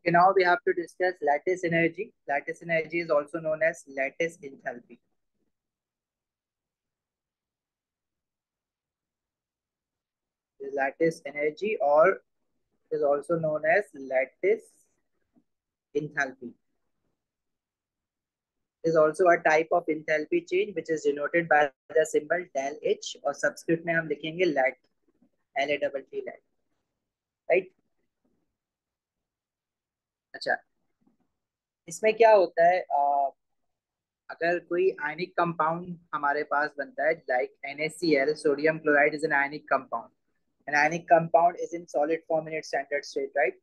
Okay, now we have to discuss lattice energy. Lattice energy is also known as lattice enthalpy. The lattice energy, or is also known as lattice enthalpy, is also a type of enthalpy change which is denoted by the symbol del H और subscript में हम लिखेंगे lat, LATT lat, right? अच्छा, इसमें क्या होता है, अगर कोई आयनिक कंपाउंड हमारे पास बनता है like NaCl, sodium chloride is an ionic compound. An ionic compound is in solid form in its standard state, right?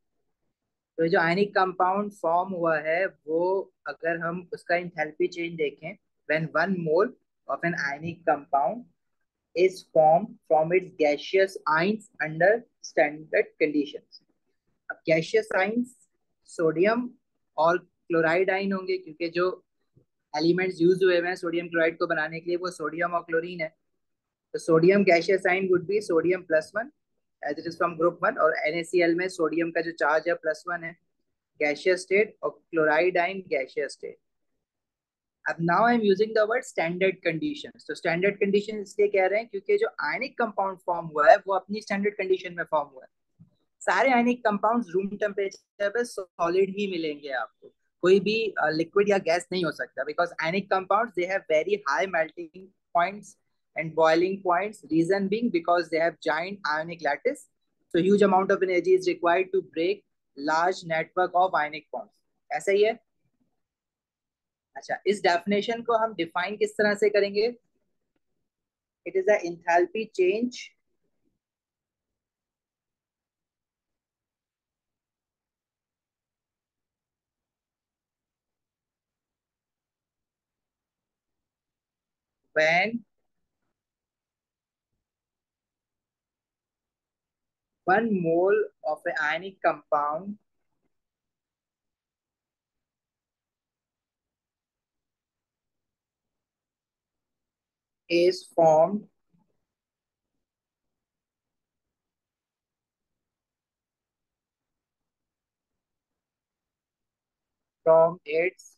तो जो आयनिक कंपाउंड फॉर्म हुआ है वो, अगर हम उसका इंथैल्पी चेंज देखें, when 1 mole of an ionic compound is formed from its gaseous ions under standard conditions. अब gaseous ions सोडियम और क्लोराइड आइन होंगे, क्योंकि जो एलिमेंट्स यूज हुए हैं सोडियम क्लोराइड को बनाने के लिए वो सोडियम और क्लोरीन है. तो sodium gaseous ion would be sodium +1 as it is from group 1, और NaCl में सोडियम का जो चार्ज है +1 है, गैशियस स्टेट, और क्लोराइड आइन गैशियस स्टेट. अब now I am using the word standard conditions. तो स्टैंडर्ड कंडीशन इसलिए कह रहे हैं क्योंकि जो आयनिक कंपाउंड फॉर्म हुआ है वो अपनी स्टैंडर्ड कंडीशन में फॉर्म हुआ है. सारे आयनिक कंपाउंड्स रूम टेम्परेचर पे सॉलिड ही मिलेंगे आपको, कोई भी लिक्विड या गैस नहीं हो सकता, because ionic compounds they have very high melting points and boiling points. Reason being because they have giant ionic lattice, so huge amount of energy is required to break large network of ionic bonds. ऐसा ही है. अच्छा, इस definition को हम define किस तरह से करेंगे? It is the enthalpy change when 1 mole of an ionic compound is formed from its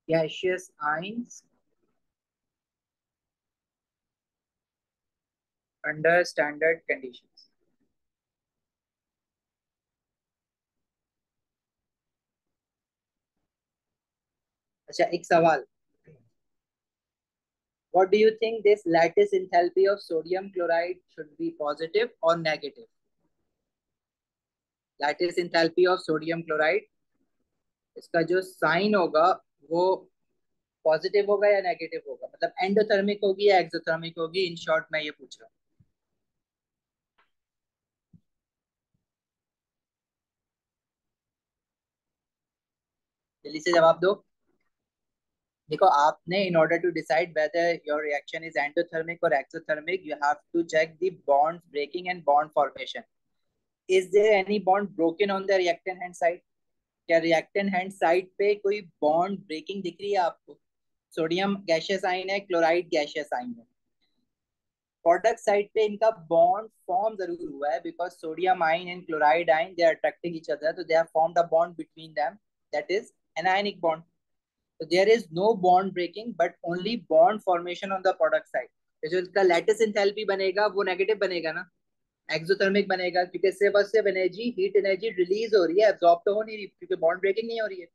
gaseous ions under standard conditions. अच्छा, एक सवाल. What do you think this lattice enthalpy of sodium chloride should be, positive or negative? Lattice enthalpy of sodium chloride, इसका जो sign होगा वो positive होगा या negative होगा, मतलब एंडोथर्मिक होगी या एक्सोथर्मिक होगी, इन शॉर्ट मैं ये पूछ रहा हूँ. जल्दी से जवाब दो. देखो, आपने in order to decide whether your reaction is endothermic और exothermic, you have to check the bond breaking and bond formation. Is there any bond broken on the reactant hand side? क्या रिएक्टेंट हैंड साइड पे कोई bond breaking दिख रही है आपको? Sodium gaseous आइन है, क्लोराइड गैशियस आइन है. प्रोडक्ट साइड पे इनका बॉन्ड फॉर्म जरूर हुआ है, because sodium ion and chloride ion they are attracting each other, तो they have formed a bond between them, that is an ionic bond. So there is no bond breaking but only bond formation on the product side. तो जो इसका lattice enthalpy बनेगा वो negative बनेगा ना, exothermic बनेगा, क्योंकि सिर्फ और सिर्फ एनर्जी, हीट एनर्जी रिलीज हो रही है, एब्जॉर्ब तो हो नहीं रही, क्योंकि बॉन्ड ब्रेकिंग नहीं हो रही है.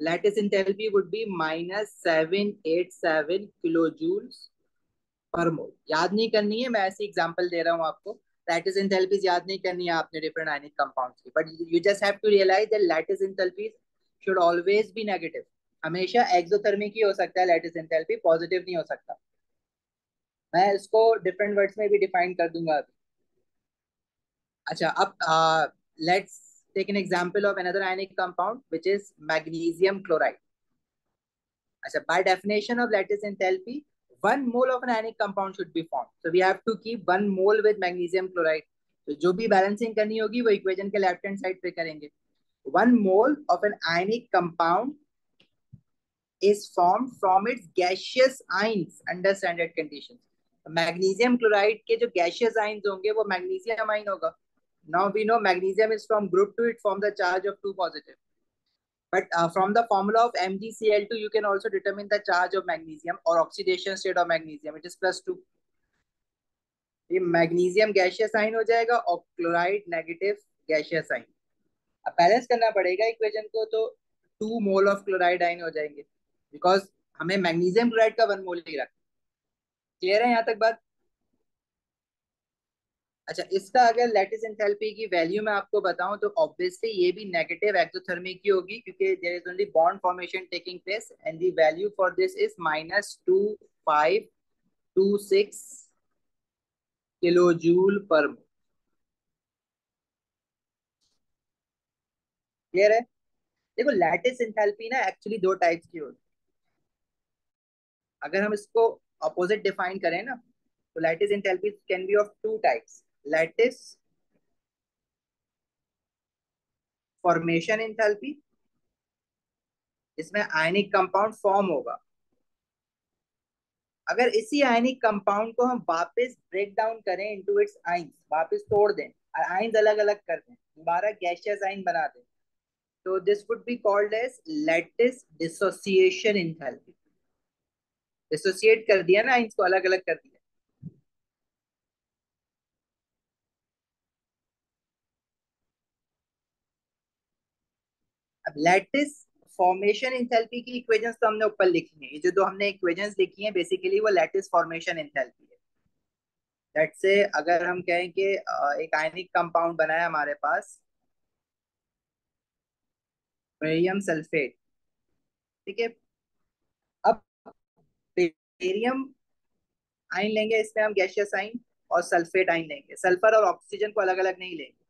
Lattice enthalpy would be -787 kilo joules per mole. याद नहीं करनी है, मैं ऐसी एग्जांपल दे रहा हूँ आपको. लैटिस एंथैल्पीज याद नहीं करनी है आपने डिफरेंट आयनिक कंपाउंड्स की, but you just have to realise that lattice enthalpies should always be negative. हमेशा एक्सोथर्मिक ही हो सकता है लैटिस एंथैल्पी, पॉजिटिव नहीं हो सकता. मैं इसको डिफरेंट वर्ड्स में भी डिफाइन कर दूंगा अभी. अच्छा, अब let's take an example of another ionic compound which is magnesium chloride. अच्छा, by definition of lattice enthalpy, 1 mole of an ionic compound should be formed. So we have to keep 1 mole with magnesium chloride. तो जो भी balancing करनी होगी वो equation के left hand side पे करेंगे. 1 mole of an ionic compound is formed from its gaseous ions under standard conditions. Magnesium chloride के जो गैशियस आइंस होंगे वो मैग्नीशियम आइन होगा. Now we know magnesium is from group 2, it forms the charge of 2 positive. But from the formula of MgCl2, you can also determine the charge of magnesium or oxidation state of magnesium. It is +2. ये magnesium gaseous आइन हो जाएगा और chloride negative gaseous आइन। अब balance करना पड़ेगा equation को, तो 2 मोल ऑफ क्लोराइड आइन हो जाएंगे, बिकॉज हमें मैग्नीशियम क्लोराइड का 1 मोल ही रखना। क्लियर है यहाँ तक बात? अच्छा, इसका अगर लैटिस एंथैल्पी की वैल्यू मैं आपको बताऊं तो ऑब्वियसली ये भी नेगेटिव एक्सोथर्मिक की होगी, क्योंकि there is only bond formation taking place and the value for this is -2526 kilo joule per mole. Clear है? देखो, लैटिस एंथैल्पी ना एक्चुअली 2 टाइप्स की होती है। अगर हम इसको अपोजिट डिफाइन करें ना, तो lattice enthalpy can be of 2 types. Lattice formation enthalpy, इसमें आयनिक कंपाउंड फॉर्म होगा। अगर इसी आयनिक कंपाउंड को हम वापस ब्रेक डाउन करें इनटू इट्स आइंस, वापस तोड़ दें और आइंस अलग अलग कर दें, दोबारा गैसियस आइन बना दें, तो this would be called as lattice dissociation enthalpy. Dissociate कर दिया ना, आइंस को अलग अलग कर दिया। अब लैटिस फॉर्मेशन एंथैल्पी की इक्वेशंस तो हमने ऊपर लिखी है। ये जो दो हमने इक्वेशंस लिखी हैं बेसिकली वो लैटिस फॉर्मेशन एंथैल्पी है। दैट से अगर हम कहें कि एक आयनिक कंपाउंड बना है हमारे पास, बेरियम सल्फेट, ठीक है। अब बेरियम आइन लेंगे, इसमें हम गैसियस आइन, और सल्फेट आइन लेंगे। सल्फर और ऑक्सीजन को अलग अलग नहीं लेंगे।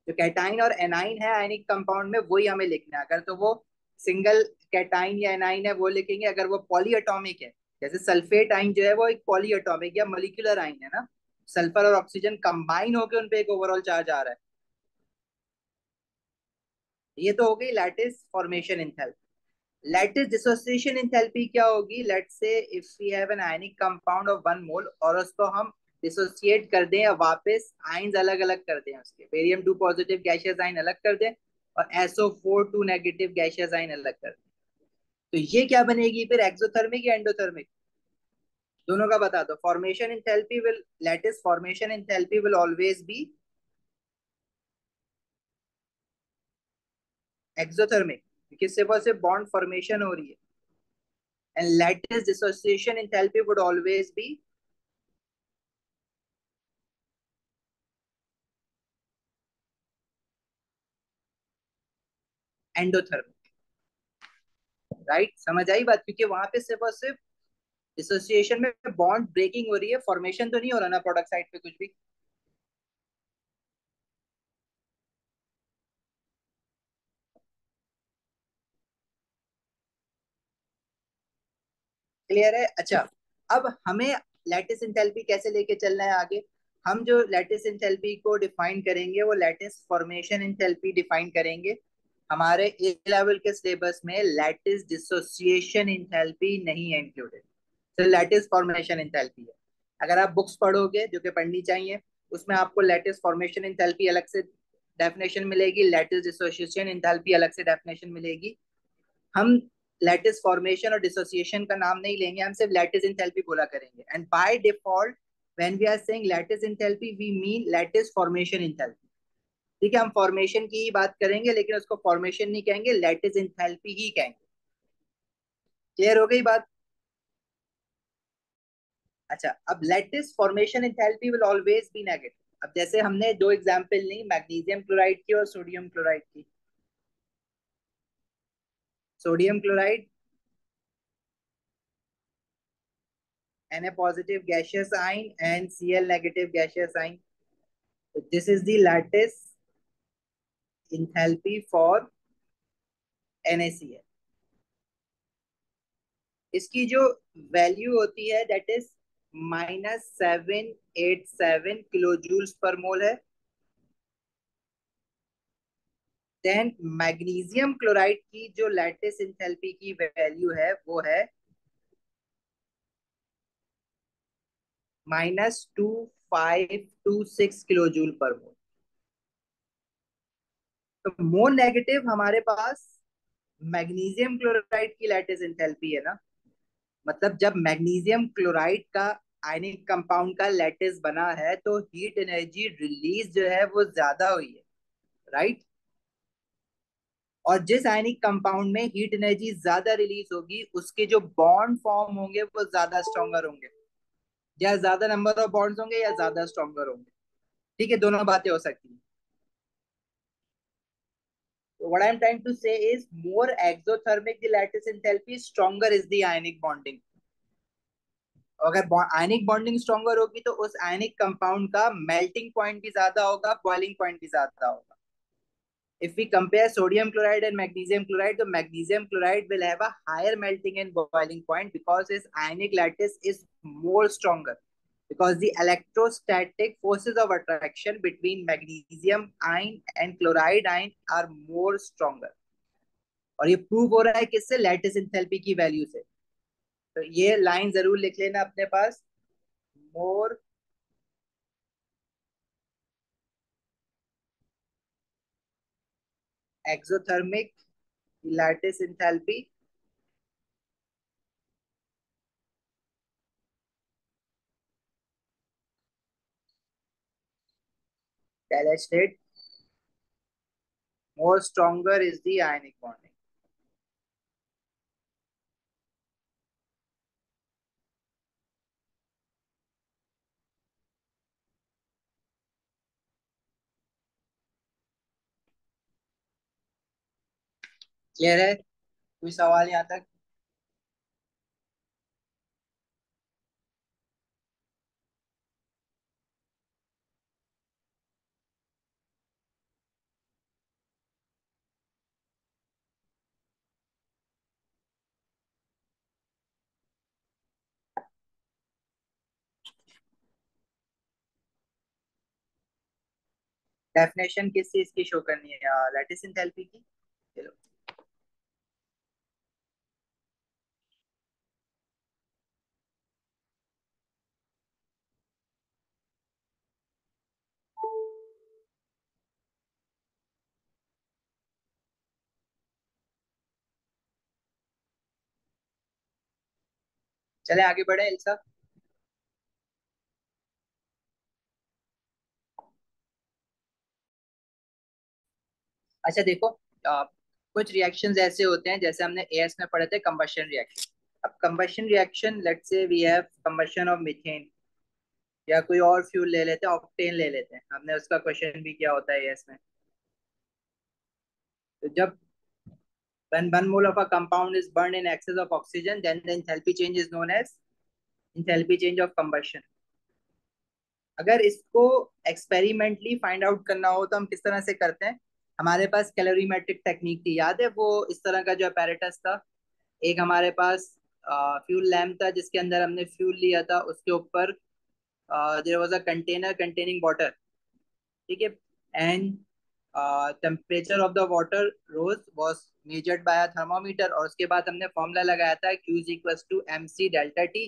जो कैटाइन और एनाइन है आयनिक कंपाउंड में, वही हमें लिखना है। अगर तो वो सिंगल कैटाइन या एनाइन है वो लिखेंगे, अगर वो पॉली एटॉमिक है, जैसे सल्फेट आइन जो है वो एक पॉली एटॉमिक या मोलिकुलर आइन है ना, सल्फर और ऑक्सीजन कंबाइन होकर उन पे एक ओवरऑल चार्ज आ रहा है। ये तो हो गई lattice formation enthalpy. Lattice dissociation enthalpy क्या होगी? Let's say if we have an ionic compound of 1 mole और उसको हम डिसोसिएट कर दें या वापस आइंस अलग अलग कर दें, उसके बेरियम 2 पॉजिटिव गैसियस आइन अलग कर दें और SO4 2 नेगेटिव गैसियस आइन अलग कर दें, तो ये क्या बनेगी फिर? एक्सोथर्मिक या एंडोथर्मिक? दोनों का बता दो। Formation enthalpy will lattice formation enthalpy will always be exothermic, क्योंकि सिर्फ और सिर्फ बॉन्ड फॉर्मेशन हो रही है। And lattice dissociation enthalpy would always be endothermic. Right? समझ आई बात? क्योंकि वहां पे सिर्फ और सिर्फ डिसोसिएशन में बॉन्ड ब्रेकिंग हो रही है, फॉर्मेशन तो नहीं हो रहा ना प्रोडक्ट साइड पे कुछ भी। क्लियर है? अच्छा, अब हमें लैटिस एंथैल्पी कैसे लेके चलना है आगे? हम जो लैटिस एंथैल्पी को डिफाइन करेंगे वो लैटिस फॉर्मेशन एंथैल्पी डिफाइन करेंगे। हमारे ए लेवल के सिलेबस में लैटिस डिसोसिएशन एंथैल्पी नहीं है इंक्लूडेड, तो लैटिस फॉर्मेशन एंथैल्पी है। अगर आप बुक्स पढ़ोगे जो कि पढ़नी चाहिए, उसमें आपको लैटिस फॉर्मेशन एंथैल्पी अलग से डेफिनेशन मिलेगी, लैटिस डिसोसिएशन एंथैल्पी अलग से डेफिनेशन मिलेगी। हम लैटिस फॉर्मेशन और डिसोसिएशन का नाम नहीं लेंगे, हम सिर्फ लैटिस एंथैल्पी बोला करेंगे। And by default when we are saying lattice enthalpy we mean lattice formation enthalpy. ठीक है, हम फॉर्मेशन की ही बात करेंगे लेकिन उसको फॉर्मेशन नहीं कहेंगे, लैटिस एंथैल्पी ही कहेंगे। क्लियर हो गई बात? अच्छा, अब lattice formation enthalpy will always be negative. अब जैसे हमने 2 एग्जांपल ली, मैग्नीशियम क्लोराइड की और सोडियम क्लोराइड की। Sodium chloride Na positive gaseous ion and Cl negative gaseous ion. So this is the lattice enthalpy for NaCl. इसकी जो value होती है that is -787 kilo joules per मोल है। देन मैग्नीशियम क्लोराइड की जो लैटिस एंथैल्पी की value है वो है -2526 किलो जूल पर मोल। तो मोर नेगेटिव हमारे पास मैग्नीशियम क्लोराइड की लैटिस एंथैल्पी है ना। मतलब जब मैग्नीशियम क्लोराइड का आयनिक कंपाउंड का लैटिस बना है तो हीट एनर्जी रिलीज जो है वो ज्यादा हुई है, राइट। और जिस आयनिक कंपाउंड में हीट एनर्जी ज्यादा रिलीज होगी उसके जो बॉन्ड फॉर्म होंगे वो ज्यादा स्ट्रॉन्गर होंगे, या ज्यादा नंबर ऑफ बॉन्ड्स होंगे या ज्यादा स्ट्रॉन्गर होंगे। ठीक है, दोनों बातें हो सकती हैं। So what I'm trying to say is more exothermic the lattice enthalpy, stronger is the ionic bonding. अगर आयनिक बॉन्डिंग स्ट्रॉन्गर होगी तो उस आयनिक कंपाउंड का मेल्टिंग पॉइंट भी ज्यादा होगा, बॉइलिंग पॉइंट भी ज्यादा होगा। If we compare sodium chloride and magnesium chloride, the magnesium chloride will have a higher melting and boiling point because its ionic lattice is more stronger. Because the electrostatic forces of attraction between magnesium ion and chloride ion are more stronger. और ये prove हो रहा है किससे? Lattice enthalpy की value से। तो ये लाइन जरूर लिख लेना अपने पास। मोर एक्सोथर्मिक लैटिस एंथैल्पी टेलेस्टेट more stronger is the ionic bonding. Clear है? कोई सवाल यहाँ तक? डेफिनेशन किस चीज की शो करनी है? लैटिस एंथैल्पी की। चलो। चले आगे बढ़े एल्सा। अच्छा देखो, आ, कुछ रिएक्शंस ऐसे होते हैं जैसे हमने एएस में पढ़े थे, कंबशन रिएक्शन। अब combustion reaction, let's say we have combustion of methane, या कोई और फ्यूल ले लेते हैं, ऑक्टेन ले लेते हैं, हमने उसका क्वेश्चन भी किया होता है एएस में। तो जब when 1 mole of a compound is burned in excess of oxygen, then the enthalpy change is known as enthalpy change of combustion। अगर इसको एक्सपेरिमेंटली फाइंड आउट करना हो तो हम किस तरह से करते हैं? हमारे पास कैलोरीमेट्रिक टेक्निक थी, याद है वो? इस तरह का जो अपैरेटस था, एक हमारे पास फ्यूल लैम्प था जिसके अंदर हमने फ्यूल लिया था, उसके ऊपर there was a container containing water. ठीक है। And temperature of the water rose was measured by a thermometer, और उसके बाद हमने फॉर्मूला लगाया था Q is equals to mc delta t।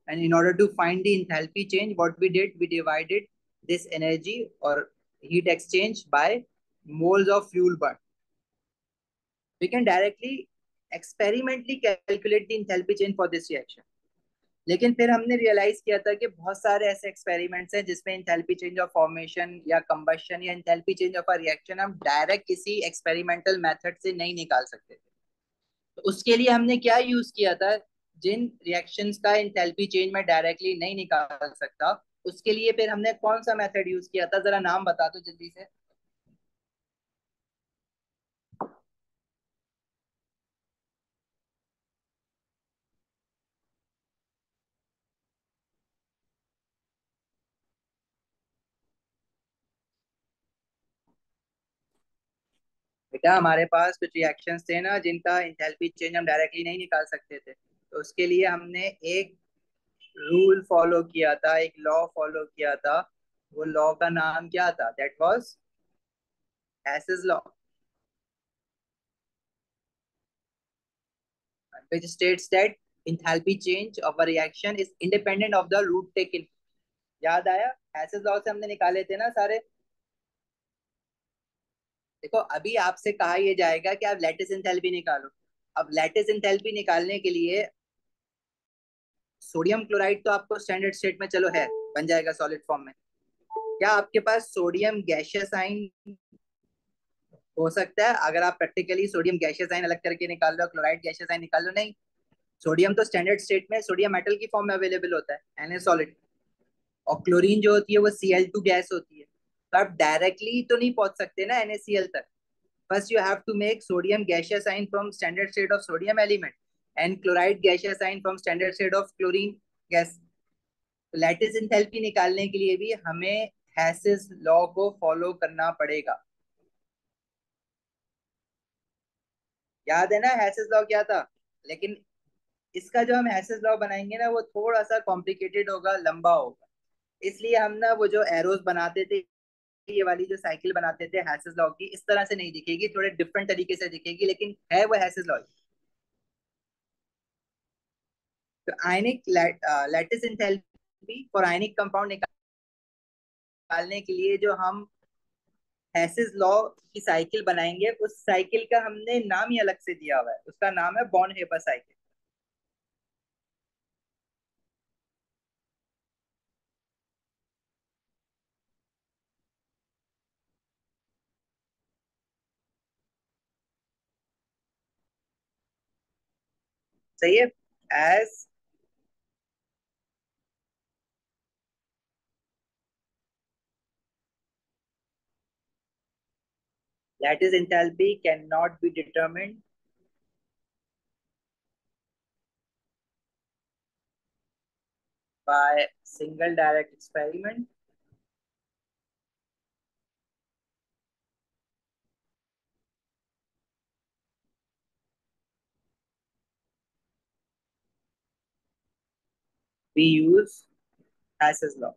and in order to find the enthalpy change, what we did, we divided this energy or heat exchange by moles of fuel burn। We can directly experimentally calculate the enthalpy change for this reaction। लेकिन फिर हमने realise किया था कि बहुत सारे ऐसे experiments हैं जिसमें इंथैल्पी चेंज ऑफ फॉर्मेशन या कंबशन या enthalpy change of a reaction हम डायरेक्ट किसी एक्सपेरिमेंटल मेथड से नहीं निकाल सकते थे। तो उसके लिए हमने क्या यूज किया था? जिन रिएक्शंस का इंथैल्पी चेंज मैं डायरेक्टली नहीं निकाल सकता, उसके लिए फिर हमने कौन सा मेथड यूज किया था? जरा नाम बता दो जल्दी से। बेटा हमारे पास कुछ रिएक्शंस थे ना जिनका इंथैल्पी चेंज हम डायरेक्टली नहीं निकाल सकते थे, तो उसके लिए हमने एक रूल फॉलो किया था, एक लॉ फॉलो किया था। वो लॉ का नाम क्या था? That was हैसेस law, which states that enthalpy change of a reaction is independent of the route taken। याद आया? हैसेस लॉ से हमने निकाले थे ना सारे। देखो अभी आपसे कहा यह जाएगा कि आप लैटिस एंथैल्पी निकालो। अब लैटिस एंथैल्पी निकालने के लिए सोडियम क्लोराइड तो आपको स्टैंडर्ड स्टेट में चलो है, बन जाएगा सॉलिड फॉर्म में। क्या आपके पास सोडियम गैशियस आयन हो सकता है? अगर आप प्रैक्टिकली सोडियम गैशियस आयन अलग करके निकाल लो, क्लोराइड गैशियस आयन निकाल लो, नहीं। सोडियम तो स्टैंडर्ड स्टेट में सोडियम मेटल की फॉर्म में अवेलेबल होता है, Na सॉलिड। और क्लोरीन जो होती है वो Cl2 गैस होती है। तो आप डायरेक्टली तो नहीं पहुंच सकते ना NaCl तक। First you have to make sodium gaseous ion from standard state of sodium element and chloride gaseous ion from standard state of chlorine gas. तो लैटिस एंथैल्पी निकालने के लिए भी हमें हैसेस लॉ को फॉलो करना पड़ेगा। याद है ना हैसेस लॉ क्या था? लेकिन इसका जो हम हैसेस लॉ बनाएंगे ना वो थोड़ा सा कॉम्प्लिकेटेड होगा, लंबा होगा। इसलिए हम ना वो जो एरोस बनाते थे, ये वाली जो साइकिल बनाते थे हैसेस लॉ की, इस तरह से नहीं दिखेगी, थोड़े डिफरेंट तरीके से दिखेगी, लेकिन है वो हैसेस लॉ। तो ionic lattice enthalpy for ionic compound निकालने के लिए जो हम हैसेस लॉ की साइकिल बनाएंगे, उस साइकिल का हमने नाम ही अलग से दिया हुआ है, उसका नाम है बॉर्न हेबर साइकिल। सही है। As lattice enthalpy can not be determined by single direct experiment, we use Hess's law.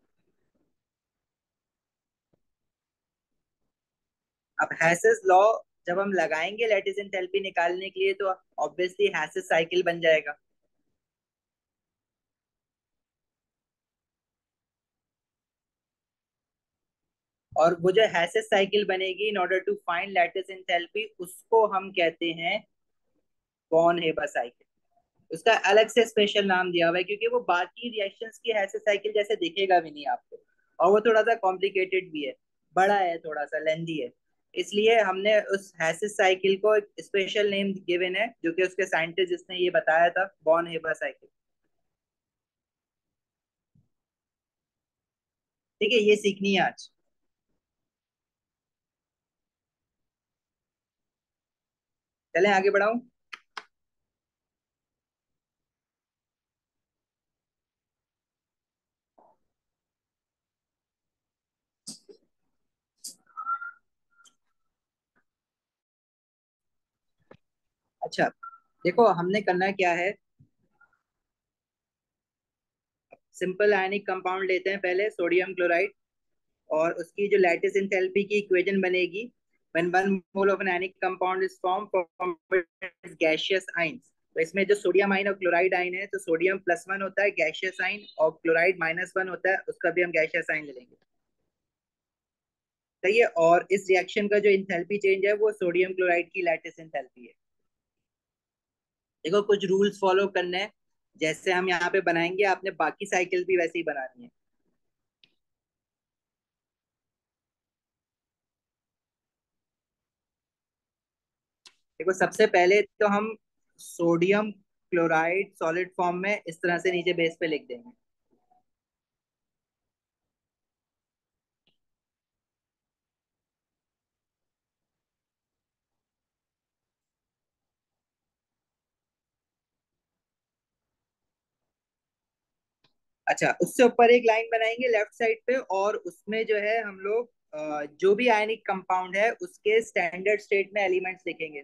अब हैसेस लॉ जब हम लगाएंगे लैटिस एंथैल्पी निकालने के लिए, तो ऑब्वियसली हैसेस साइकिल बन जाएगा। और वो जो हैसेस साइकिल बनेगी in order to find lattice enthalpy, उसको हम कहते हैं बॉर्न हेबर साइकिल। उसका अलग से स्पेशल नाम दिया हुआ है क्योंकि वो बाकी रिएक्शंस की हैसेस साइकिल जैसे दिखेगा भी नहीं आपको। और वो थोड़ा सा कॉम्प्लिकेटेड भी है, बड़ा है, थोड़ा सा लेंदी है। इसलिए हमने उस हैसेस साइकिल को एक स्पेशल नेम गिवन है, जो कि उसके साइंटिस्ट जिसने ये बताया था, बॉर्न हेबर साइकिल। ठीक है, ये सीखनी है आज। चलें आगे बढ़ाऊं। अच्छा, देखो हमने करना क्या है। सिंपल आयनिक कंपाउंड लेते हैं पहले, सोडियम क्लोराइड। और उसकी जो लैटिस एंथैल्पी की इक्वेशन बनेगी, when one mole of an ionic compound is formed from its gaseous ions। तो इसमें जो सोडियम आइन और क्लोराइड आइन है, तो सोडियम +1 होता है गैशियस आइन, और क्लोराइड -1 होता है, उसका भी हम गैशियस आइन ले लेंगे। सही है। और इस रिएक्शन का जो इंथैल्पी चेंज है वो सोडियम क्लोराइड की लैटिस एंथैल्पी है। देखो कुछ रूल्स फॉलो करने हैं, जैसे हम यहाँ पे बनाएंगे, आपने बाकी साइकिल भी वैसे ही बनानी है। देखो सबसे पहले तो हम सोडियम क्लोराइड सॉलिड फॉर्म में इस तरह से नीचे बेस पे लिख देंगे। अच्छा, उससे ऊपर एक लाइन बनाएंगे लेफ्ट साइड पे, और उसमें जो है हम लोग जो भी आयनिक कंपाउंड है उसके स्टैंडर्ड स्टेट में एलिमेंट्स लिखेंगे।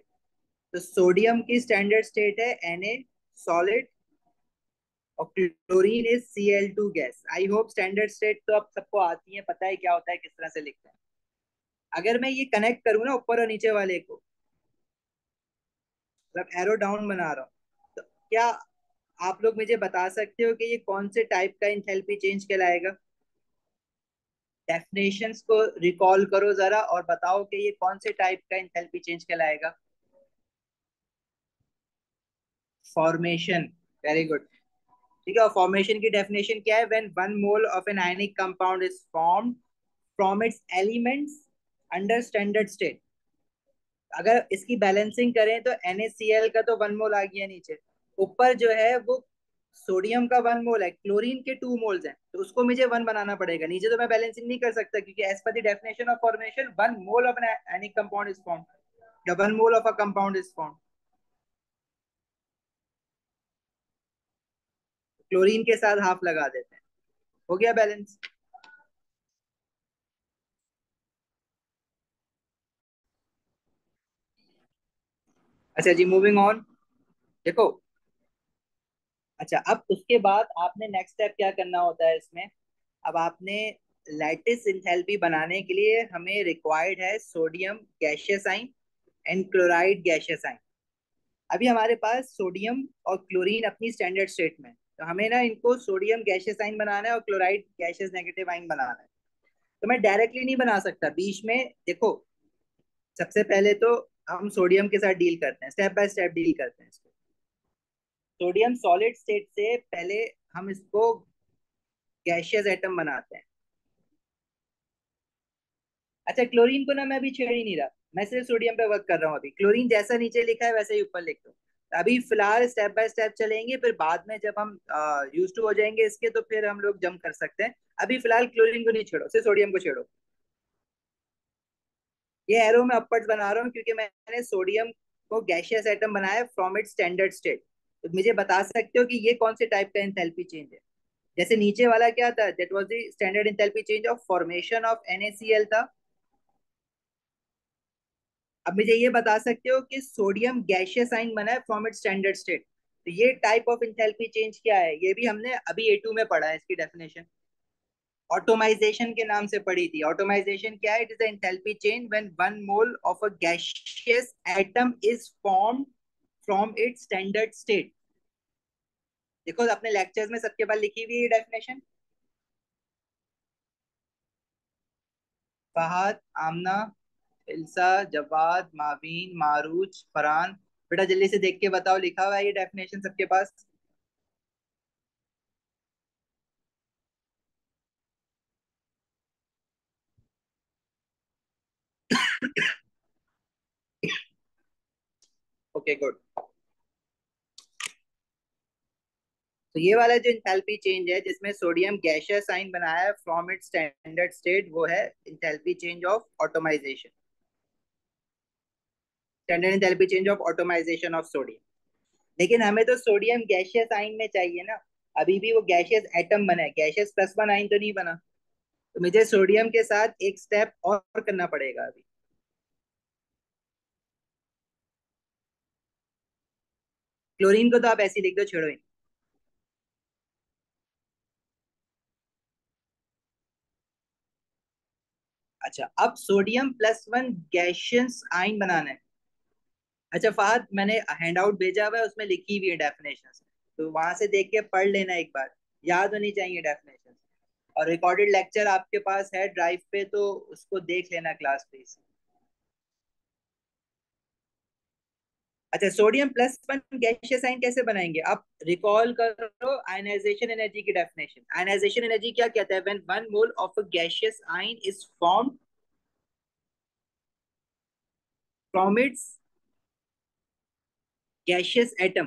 तो सोडियम की स्टैंडर्ड स्टेट है Na सॉलिड, और chlorine is Cl2 gas. I hope standard state तो अब सबको आती है, पता है क्या होता है, किस तरह से लिखते हैं। अगर मैं ये कनेक्ट करूँ ना ऊपर और नीचे वाले को, मतलब एरो डाउन बना रहा हूँ, तो क्या आप लोग मुझे बता सकते हो कि ये कौन से टाइप का इंथैल्पी चेंज कहलाएगा? डेफिनेशंस को रिकॉल करो जरा और बताओ कि ये कौन से टाइप का एंथैल्पी चेंज कहलाएगा। फॉर्मेशन। Very good. ठीक है, और फॉर्मेशन की डेफिनेशन क्या है? When one mole of an ionic compound is formed from its elements under standard state. अगर इसकी बैलेंसिंग करें तो NaCl का तो वन मोल आ गया नीचे, ऊपर जो है वो सोडियम का वन मोल है, क्लोरीन के टू मोल्स हैं, तो उसको मुझे वन बनाना पड़ेगा। नीचे तो मैं बैलेंसिंग नहीं कर सकता क्योंकि as per the definition of formation one mole of an ionic compound is form, the one mole of a compound is form. Chlorine के साथ हाफ लगा देते हैं, हो गया बैलेंस। अच्छा जी, मूविंग ऑन। देखो, अच्छा अब उसके बाद आपने नेक्स्ट स्टेप क्या करना होता है इसमें। अब आपने लैटिस इंथैल्पी बनाने के लिए हमें रिक्वायर्ड है सोडियम गैशियस आइन एंड क्लोराइड गैशियस आइन। अभी हमारे पास सोडियम और क्लोरीन अपनी स्टैंडर्ड स्टेट में है, तो हमें ना इनको सोडियम गैशियस आइन बनाना है और क्लोराइड गैशियस नेगेटिव आइन बनाना है। तो मैं डायरेक्टली नहीं बना सकता, बीच में देखो, सबसे पहले तो हम सोडियम के साथ डील करते हैं, स्टेप बाय स्टेप डील करते हैं इसको। सोडियम सॉलिड स्टेट से पहले हम इसको गैशियस एटम बनाते हैं। अच्छा, क्लोरीन को ना मैं अभी छेड़ ही नहीं रहा, मैं सिर्फ सोडियम पे वर्क कर रहा हूँ। अभी क्लोरीन जैसा नीचे लिखा है वैसे ही ऊपर लिख दो। अभी फिलहाल स्टेप बाय स्टेप चलेंगे, फिर बाद में जब हम यूज टू हो जाएंगे इसके तो फिर हम लोग जंप कर सकते हैं। अभी फिलहाल क्लोरीन को नहीं छेड़ो, सिर्फ सोडियम को छेड़ो। ये एरो मैं अपवर्ड्स बना रहा हूँ क्योंकि मैंने सोडियम को गैशियस एटम बनाया फ्रॉम इट्स स्टैंडर्ड स्टेट। तो मुझे बता सकते हो कि ये कौन से टाइप का एंथैल्पी चेंज है? जैसे नीचे वाला क्या था, that was the standard enthalpy change of formation of NaCl था। अब मुझे ये बता सकते हो कि सोडियम गैशियस आइन बना है फ्रॉम इट्स स्टैंडर्ड स्टेट, तो ये टाइप ऑफ एंथैल्पी चेंज क्या है? ये भी हमने अभी A2 में पढ़ा है इसकी डेफिनेशन, ऑटोमाइजेशन के नाम से पढ़ी थी। ऑटोमाइजेशन क्या है? It is the enthalpy change when one mole of a gaseous atom is formed from its standard state. देखो अपने लेक्चर्स में सबके पास लिखी हुई है डेफिनेशन। फहद, आमना, इल्सा, जवाद, मावीन, मारूज, फरहान, बेटा जल्दी से देख के बताओ, लिखा हुआ है ये डेफिनेशन सबके पास? Okay good. तो ये वाला जो इंथैल्पी चेंज है जिसमें सोडियम गैशियस आइन बनाया है फ्रॉम इट्स स्टैंडर्ड स्टेट, वो है enthalpy change of automisation, standard enthalpy change of automisation of sodium. लेकिन हमें तो सोडियम गैशियस आइन में चाहिए ना, अभी भी वो गैशियस एटम बना है, गैशियस प्लस वन आइन तो नहीं बना। तो मुझे सोडियम के साथ एक स्टेप और करना पड़ेगा अभी। क्लोरीन को तो आप ऐसे ही लिख दो, छोड़ो ही। अच्छा, अब सोडियम प्लस वन गैशियस आइन बनाना है। अच्छा फहद, मैंने हैंड आउट भेजा हुआ है, उसमें लिखी हुई है डेफिनेशन, तो वहां से देख के पढ़ लेना एक बार, याद होनी चाहिए डेफिनेशन। और रिकॉर्डेड लेक्चर आपके पास है ड्राइव पे, तो उसको देख लेना क्लास प्लीज। अच्छा, sodium plus one gaseous ion कैसे बनाएंगे आप? रिकॉल करो आयनाइजेशन एनर्जी की डेफिनेशन। आयनाइजेशन एनर्जी क्या कहता है? When one mole of a gaseous ion is formed from its gaseous atom.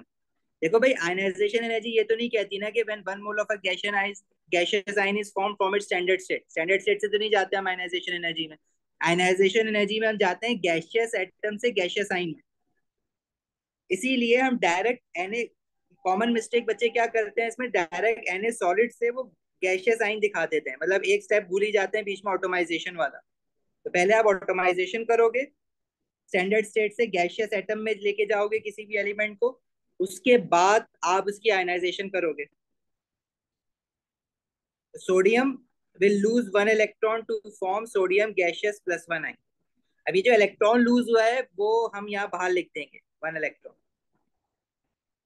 देखो भाई, आयनाइजेशन एनर्जी ये तो नहीं कहती ना कि when one mole of a gaseous ion is form from its standard state. Standard state से तो नहीं जाते हम आयनाइजेशन एनर्जी में। आयनाइजेशन एनर्जी में हम जाते हैं गैशियस एटम से गैशियस आयन में। इसीलिए हम डायरेक्ट Na, कॉमन मिस्टेक बच्चे क्या करते हैं इसमें, डायरेक्ट Na सॉलिड से वो गैशियस आयन दिखा देते हैं, मतलब एक स्टेप भूल ही जाते हैं बीच में, ऑटोमाइजेशन वाला। तो पहले आप ऑटोमाइजेशन करोगे, स्टैंडर्ड स्टेट से गैशियस एटम में लेके जाओगे किसी भी एलिमेंट को, उसके बाद आप उसकी आयनाइजेशन करोगे। Sodium will lose one electron to form sodium gaseous plus one ion. अभी जो इलेक्ट्रॉन लूज हुआ है वो हम यहाँ बाहर लिख देंगे, वन इलेक्ट्रॉन।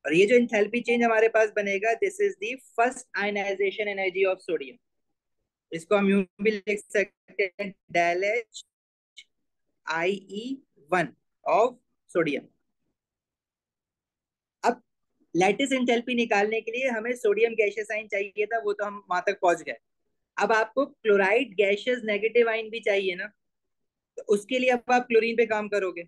और ये जो इंथैल्पी चेंज हमारे पास बनेगा, this is the first ionization energy of sodium. इसको हम यूं भी लिख सकते हैं, del H I E one of sodium. अब लैटिस एंथैल्पी निकालने के लिए हमें सोडियम गैशियस आयन चाहिए था, वो तो हम वहां तक पहुंच गए। अब आपको क्लोराइड गैशियस नेगेटिव आयन भी चाहिए ना, तो उसके लिए अब आप क्लोरीन पे काम करोगे।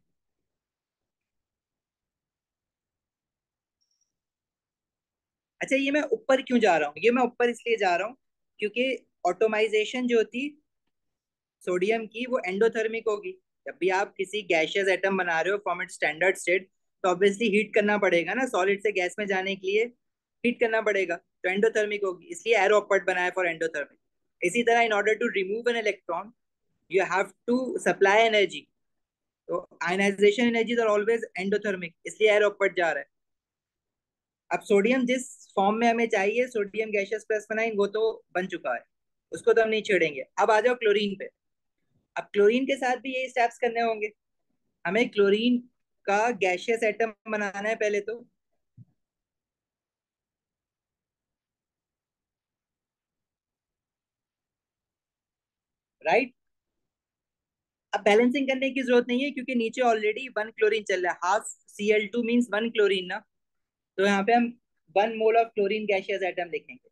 अच्छा, ये मैं ऊपर क्यों जा रहा हूँ? ये मैं ऊपर इसलिए जा रहा हूँ क्योंकि ऑटोमाइजेशन जो होती सोडियम की, वो एंडोथर्मिक होगी। जब भी आप किसी गैशियस एटम बना रहे हो फ्रॉम इट स्टैंडर्ड स्टेट, तो ऑब्वियसली हीट करना पड़ेगा ना, सॉलिड से गैस में जाने के लिए हीट करना पड़ेगा, तो एंडोथर्मिक होगी, इसलिए एरो अपवर्ट बनाया फॉर एंडोथर्मिक। इसी तरह in order to remove an electron you have to supply energy, तो ionization energy are always endothermic, इसलिए एरो अपवर्ट जा रहा है। अब सोडियम जिस फॉर्म में हमें चाहिए, सोडियम गैशियस प्लस बनाइन, वो तो बन चुका है, उसको तो हम नहीं छेड़ेंगे। अब आ जाओ क्लोरीन पे। अब क्लोरीन के साथ भी यही स्टेप्स करने होंगे। हमें क्लोरीन का गैशियस एटम बनाना है पहले तो, राइट। अब बैलेंसिंग करने की जरूरत नहीं है क्योंकि नीचे ऑलरेडी वन क्लोरीन चल रहा है, half Cl2 means one chlorine ना, तो यहाँ पे हम one mole of chlorine gaseous atom लिखेंगे।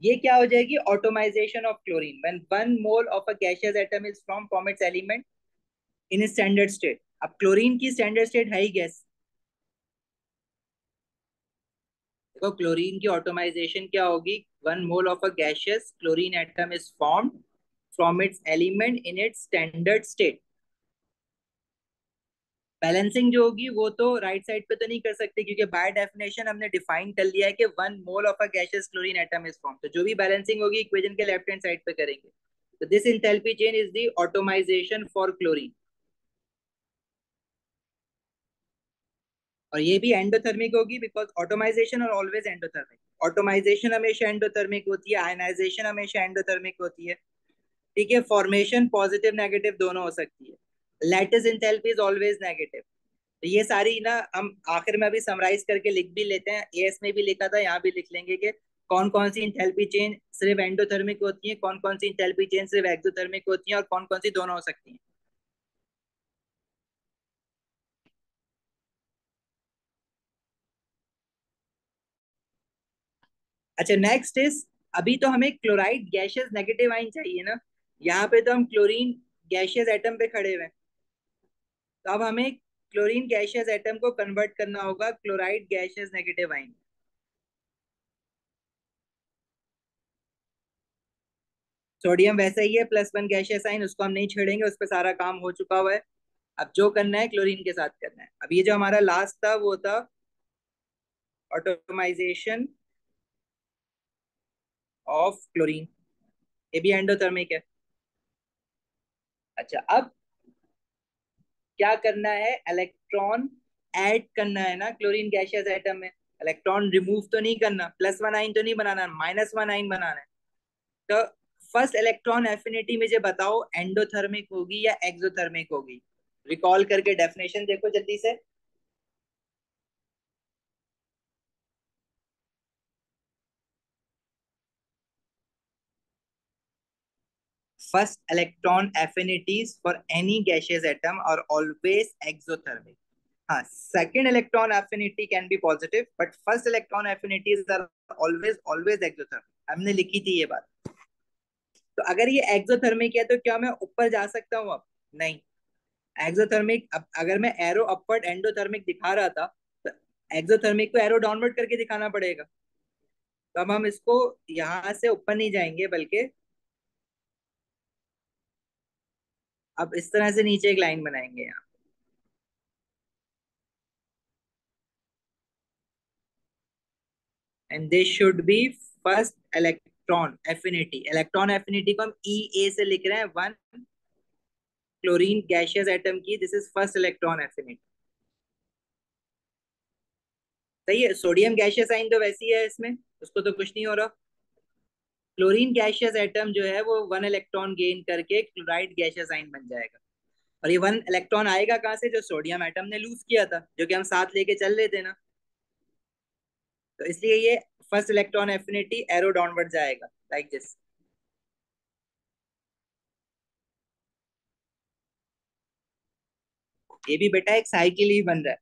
ये क्या हो जाएगी? Automisation of chlorine when one mole of a gaseous atom is from its element in standard state. अब क्लोरीन की स्टैंडर्ड स्टेट है ही गैस। देखो क्लोरीन की ऑटोमाइजेशन क्या होगी, one mole of a gaseous chlorine atom is formed from its element in its standard state. Balancing जो होगी वो तो राइट साइड पे तो नहीं कर सकते क्योंकि बाय डेफिनेशन हमने डिफाइन कर लिया है कि one mole of a gaseous chlorine atom is form, तो जो भी बैलेंसिंग होगी इक्वेशन के लेफ्ट हैंड साइड पे करेंगे। तो this enthalpy change is the automisation for chlorine, और ये भी एंडोथर्मिक होगी बिकॉज ऑटोमाइजेशन और ऑलवेज एंडोथर्मिक। ऑटोमाइजेशन हमेशा एंडोथर्मिक होती है, आयनाइजेशन हमेशा एंडोथर्मिक होती है। ठीक है, फॉर्मेशन पॉजिटिव नेगेटिव दोनों हो सकती है। Lattice enthalpy is always negative. तो ये सारी ना हम आखिर में अभी समराइज करके लिख भी लेते हैं, एएस में भी लिखा था, यहाँ भी लिख लेंगे कि कौन कौन सी इंथैल्पी चेंज सिर्फ एंडोथर्मिक होती है, कौन कौन सी इंथैल्पी चेंज सिर्फ एक्सोथर्मिक होती है, और कौन कौन सी दोनों हो सकती हैं। अच्छा, नेक्स्ट इज, अभी तो हमें क्लोराइड गैशियस नेगेटिव आइन चाहिए ना, यहाँ पे तो हम क्लोरीन गैशियस एटम पे खड़े हुए हैं। तो अब हमें क्लोरीन गैशियस एटम को कन्वर्ट करना होगा chloride gaseous negative ion. Sodium वैसा ही है, प्लस वन गैशियस आइन, उसको हम नहीं छेड़ेंगे, उस पर सारा काम हो चुका हुआ है। अब जो करना है क्लोरीन के साथ करना है। अब ये जो हमारा लास्ट था वो था ऑटोमाइजेशन ऑफ क्लोरीन, ये भी एंडोथर्मिक है। अच्छा, अब क्या करना है? इलेक्ट्रॉन ऐड करना है ना क्लोरीन गैशियस एटम में, इलेक्ट्रॉन रिमूव तो नहीं करना, प्लस वन आइन तो नहीं बनाना, माइनस वन आइन बनाना है। तो फर्स्ट इलेक्ट्रॉन एफिनिटी मुझे बताओ, एंडोथर्मिक होगी या एक्सोथर्मिक होगी? रिकॉल करके डेफिनेशन देखो जल्दी से। First electron affinities for any gaseous atom are always exothermic. हाँ, second electron affinity can be positive but first electron affinities are always always exothermic, हमने लिखी थी ये बात। तो अगर ये एक्सोथर्मिक है तो क्या मैं ऊपर जा सकता हूँ अब? नहीं। एक्सोथर्मिक, अब अगर मैं एरो अपवर्ड एंडोथर्मिक दिखा रहा था, तो एक्सोथर्मिक को एरो डाउनवर्ड करके दिखाना पड़ेगा। तो अब हम इसको यहाँ से ऊपर नहीं जाएंगे, बल्कि अब इस तरह से नीचे एक लाइन बनाएंगे यहाँ। And this should be first electron affinity. Electron affinity को हम ई ए से लिख रहे हैं, वन क्लोरीन गैशियस एटम की, this is first electron affinity. सही है, सोडियम गैशियस आइन तो वैसी है इसमें, उसको तो कुछ नहीं हो रहा। क्लोरीन गैशियस एटम जो है वो वन इलेक्ट्रॉन गेन करके क्लोराइड गैशियस आइन बन जाएगा। और ये वन इलेक्ट्रॉन आएगा कहाँ से? जो सोडियम एटम ने लूज किया था, जो कि हम साथ लेके चल रहे थे ना। तो इसलिए ये first electron affinity arrow downward जाएगा लाइक दिस। ये भी बेटा एक साइकिल ही बन रहा है।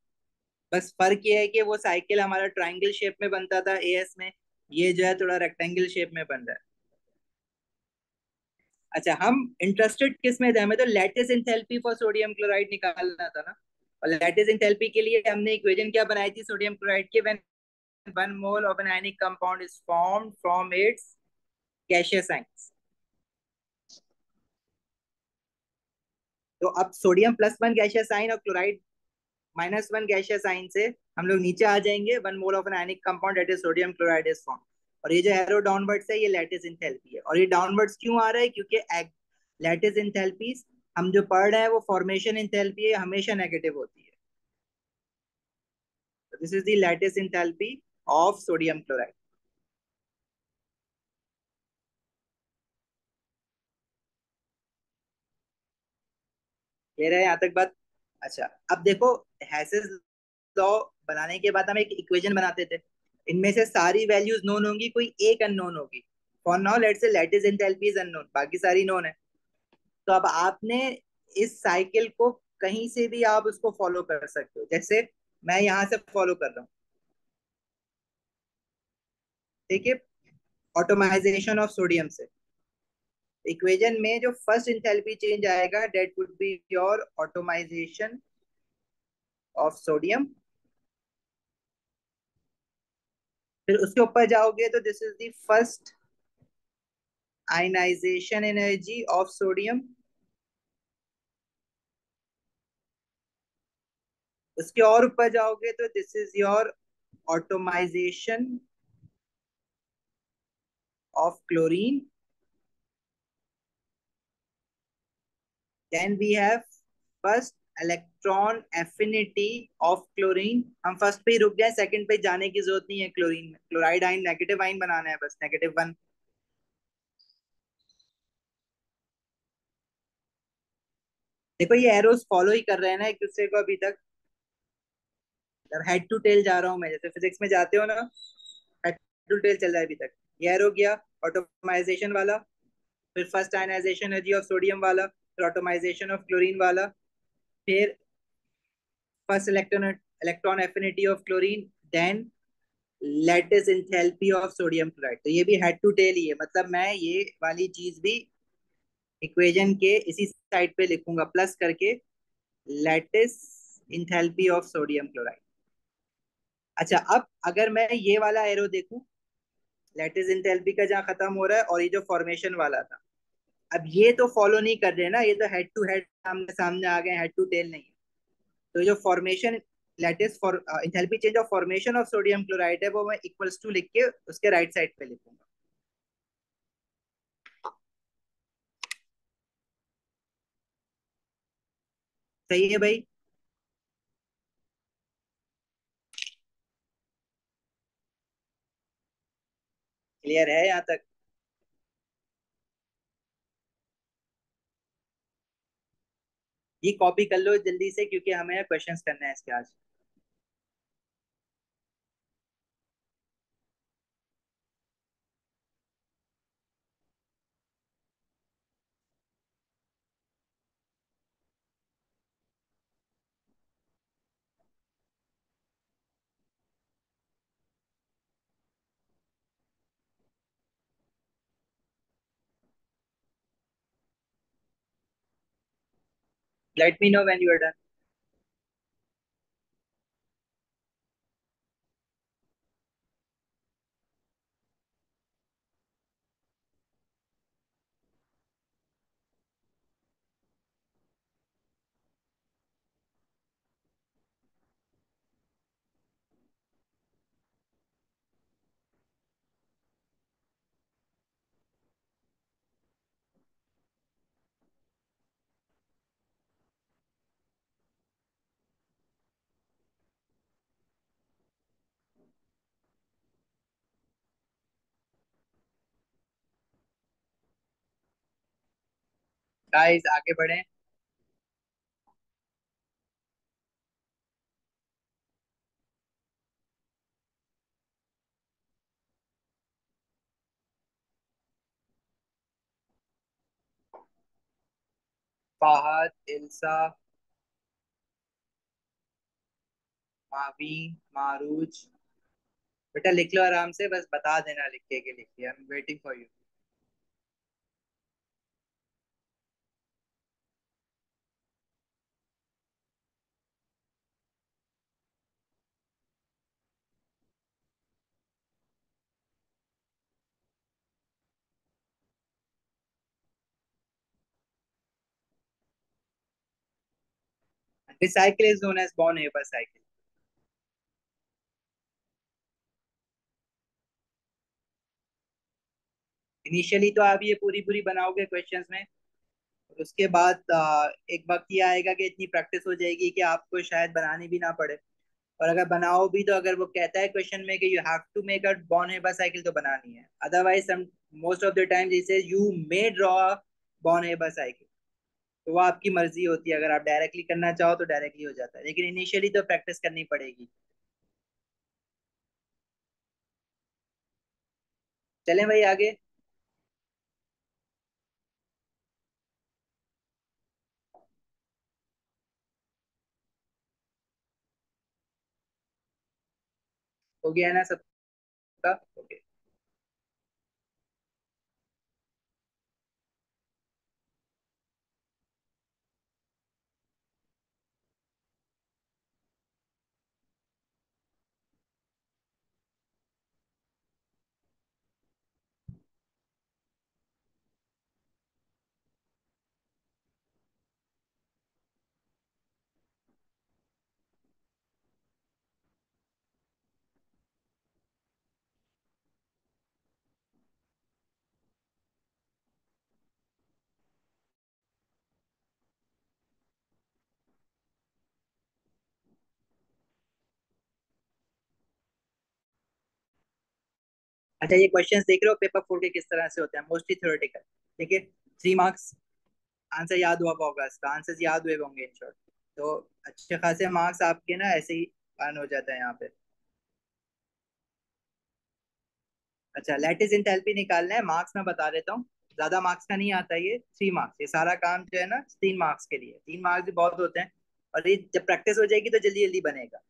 बस फर्क ये है कि वो साइकिल हमारा ट्रायंगल शेप में बनता था एएस में, ये जो है थोड़ा रेक्टेंगल शेप में बन रहा है। अच्छा, हम इंटरेस्टेड किस में थे? हमें तो lattice enthalpy for sodium chloride निकालना था ना। और लैटिस एंथैल्पी के लिए हमने इक्वेशन क्या बनाई थी सोडियम क्लोराइड की? When 1 mole of an ionic compound is formed from its gaseous signs। तो अब सोडियम +1 गैशियस साइन और क्लोराइड -1 गैशियस साइन से हम लोग नीचे आ जाएंगे। 1 mole of an ionic compound that is sodium chloride is form. और ये जो एरो डाउनवर्ड्स है ये लैटिस इंथैल्पी है। और ये डाउनवर्ड्स क्यों आ रहा है? क्योंकि लैटिस इंथैल्पीज हम जो पढ़ रहे हैं वो फॉर्मेशन इंथैल्पी है, हमेशा नेगेटिव होती है। तो this is the lattice enthalpy of sodium chloride. ये रहे यहाँ तक बात। अच्छा, अब देखो, हैसेस लॉ बनाने के बाद हम एक इक्वेशन बनाते थे। इनमें से सारी वैल्यूज नोन होंगी, कोई एक अननोन होगी। For now let's say lattice enthalpy is unknown, बाकी सारी नोन है। तो अब आपने इस साइकिल को कहीं से भी आप उसको फॉलो कर सकते हो। जैसे मैं यहाँ से फॉलो कर रहा हूँ, ठीक है, ऑटोमाइजेशन ऑफ सोडियम से। इक्वेशन में जो फर्स्ट इंथैल्पी चेंज आएगा that would be your atomisation of sodium. फिर उसके ऊपर जाओगे तो this is the first ionization energy of sodium. उसके और ऊपर जाओगे तो this is your atomisation of chlorine. Then we have first electron affinity of chlorine. हम फर्स्ट पे ही रुक गए, सेकंड पे जाने की जरूरत नहीं है। क्लोरीन में क्लोराइड आइन नेगेटिव आइन बनाना है, बस -1। देखो ये एरोस फॉलो ही कर रहे हैं ना एक दूसरे को अभी तक। हेड टू टेल जा रहा हूँ मैं, जैसे फिजिक्स में जाते हो ना, हेड टू टेल चल रहा है अभी तक। ये एरो गया ऑटोमाइजेशन वाला, फिर first ionization energy of sodium वाला, फिर ऑटोमाइजेशन ऑफ क्लोरीन वाला, फिर first electron affinity of chlorine, then lattice enthalpy of sodium chloride. तो ये भी हेड टू टेल ही है। मतलब मैं ये वाली चीज भी इक्वेशन के इसी साइड पे लिखूंगा प्लस करके, lattice enthalpy of sodium chloride. अच्छा, अब अगर मैं ये वाला एरो देखूं, लेटिस इंथैल्पी का जहाँ खत्म हो रहा है और ये जो फॉर्मेशन वाला था, अब ये तो फॉलो नहीं कर रहे ना, ये तो हेड टू हेड सामने सामने आ गए, हेड टू टेल नहीं है। तो जो formation lattice for enthalpy change of formation of sodium chloride है, वो मैं इक्वल्स टू लिख के उसके राइट साइड पे लिखूंगा। सही है भाई? क्लियर है यहाँ तक? ये कॉपी कर लो जल्दी से, क्योंकि हमें क्वेश्चंस करना है इसके आज। Let me know when you are done. Guys आगे बढ़ें। फाहद, इल्सा, मावी, मारूज। बेटा लिख लो आराम से, बस बता देना लिख के लिख लिया। I am waiting for you. This cycle is known as Born Haber cycle. Initially तो आप ये पूरी पूरी बनाओगे क्वेश्चंस में, उसके बाद एक वक्त ये आएगा कि इतनी प्रैक्टिस हो जाएगी कि आपको शायद बनानी भी ना पड़े। और अगर बनाओ भी तो अगर वो कहता है क्वेश्चन में कि you have to make a Born Haber cycle तो बनानी है, otherwise some most of the time जैसे you may draw Born Haber cycle, तो वो आपकी मर्जी होती है। अगर आप डायरेक्टली करना चाहो तो डायरेक्टली हो जाता है, लेकिन इनिशियली तो प्रैक्टिस करनी पड़ेगी। चलें भाई आगे। हो गया है ना सबका? ओके। अच्छा ये क्वेश्चंस देख रहे हो पेपर फोर के किस तरह से होते हैं, मोस्टली थ्योरेटिकल। ठीक है, 3 मार्क्स। आंसर याद हुआ होगा, इसका आंसर याद हुए होंगे इन शॉर्ट। तो अच्छे खासे मार्क्स आपके ना ऐसे ही अर्न हो जाता है यहाँ पे। अच्छा लैटिस इंथैल्पी निकालना है, मार्क्स मैं बता देता हूँ। ज्यादा मार्क्स का नहीं आता ये, 3 मार्क्स। ये सारा काम जो है ना 3 मार्क्स के लिए, 3 मार्क्स भी बहुत होते हैं। और ये जब प्रैक्टिस हो जाएगी तो जल्दी जल्दी बनेगा।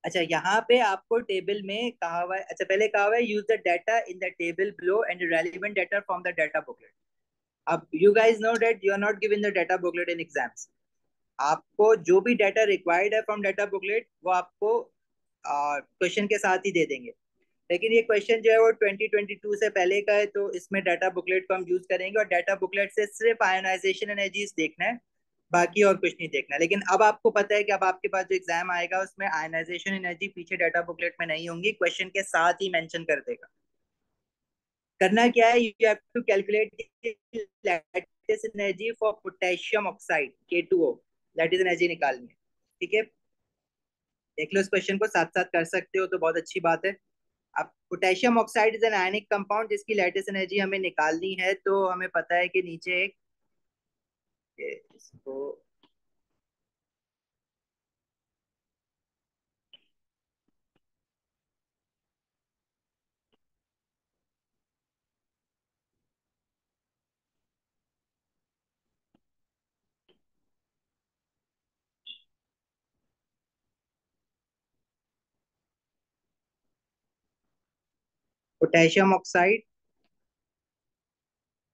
अच्छा यहाँ पे आपको टेबल में कहा हुआ है, अच्छा पहले कहा हुआ है use the data in the table below and relevant data from the data booklet. अब you guys know that you are not given the data booklet in exams. आपको जो भी डाटा रिक्वायर्ड है फ्रॉम डाटा बुकलेट वो आपको question के साथ ही दे देंगे। लेकिन ये क्वेश्चन जो है वो 2022 से पहले का है, तो इसमें डाटा बुकलेट को हम यूज करेंगे और डाटा बुकलेट से सिर्फ आयोनाइजेशन एनर्जीज देखना है, बाकी और कुछ नहीं देखना। लेकिन अब आपको पता है कि अब आपके पास जो एग्जाम आएगा उसमें आयोनाइजेशन एनर्जी पीछे डाटा बुकलेट में नहीं होंगी, क्वेश्चन के साथ ही मेंशन कर देगा। करना क्या है, you have to calculate lattice energy for potassium oxide K2O। Lattice energy निकालनी है। ठीक है, देख लो इस क्वेश्चन को साथ साथ कर सकते हो तो बहुत अच्छी बात है। अब potassium oxide is an ionic compound जिसकी लैटिस एनर्जी हमें निकालनी है, तो हमें पता है कि नीचे एक इसको पोटेशियम ऑक्साइड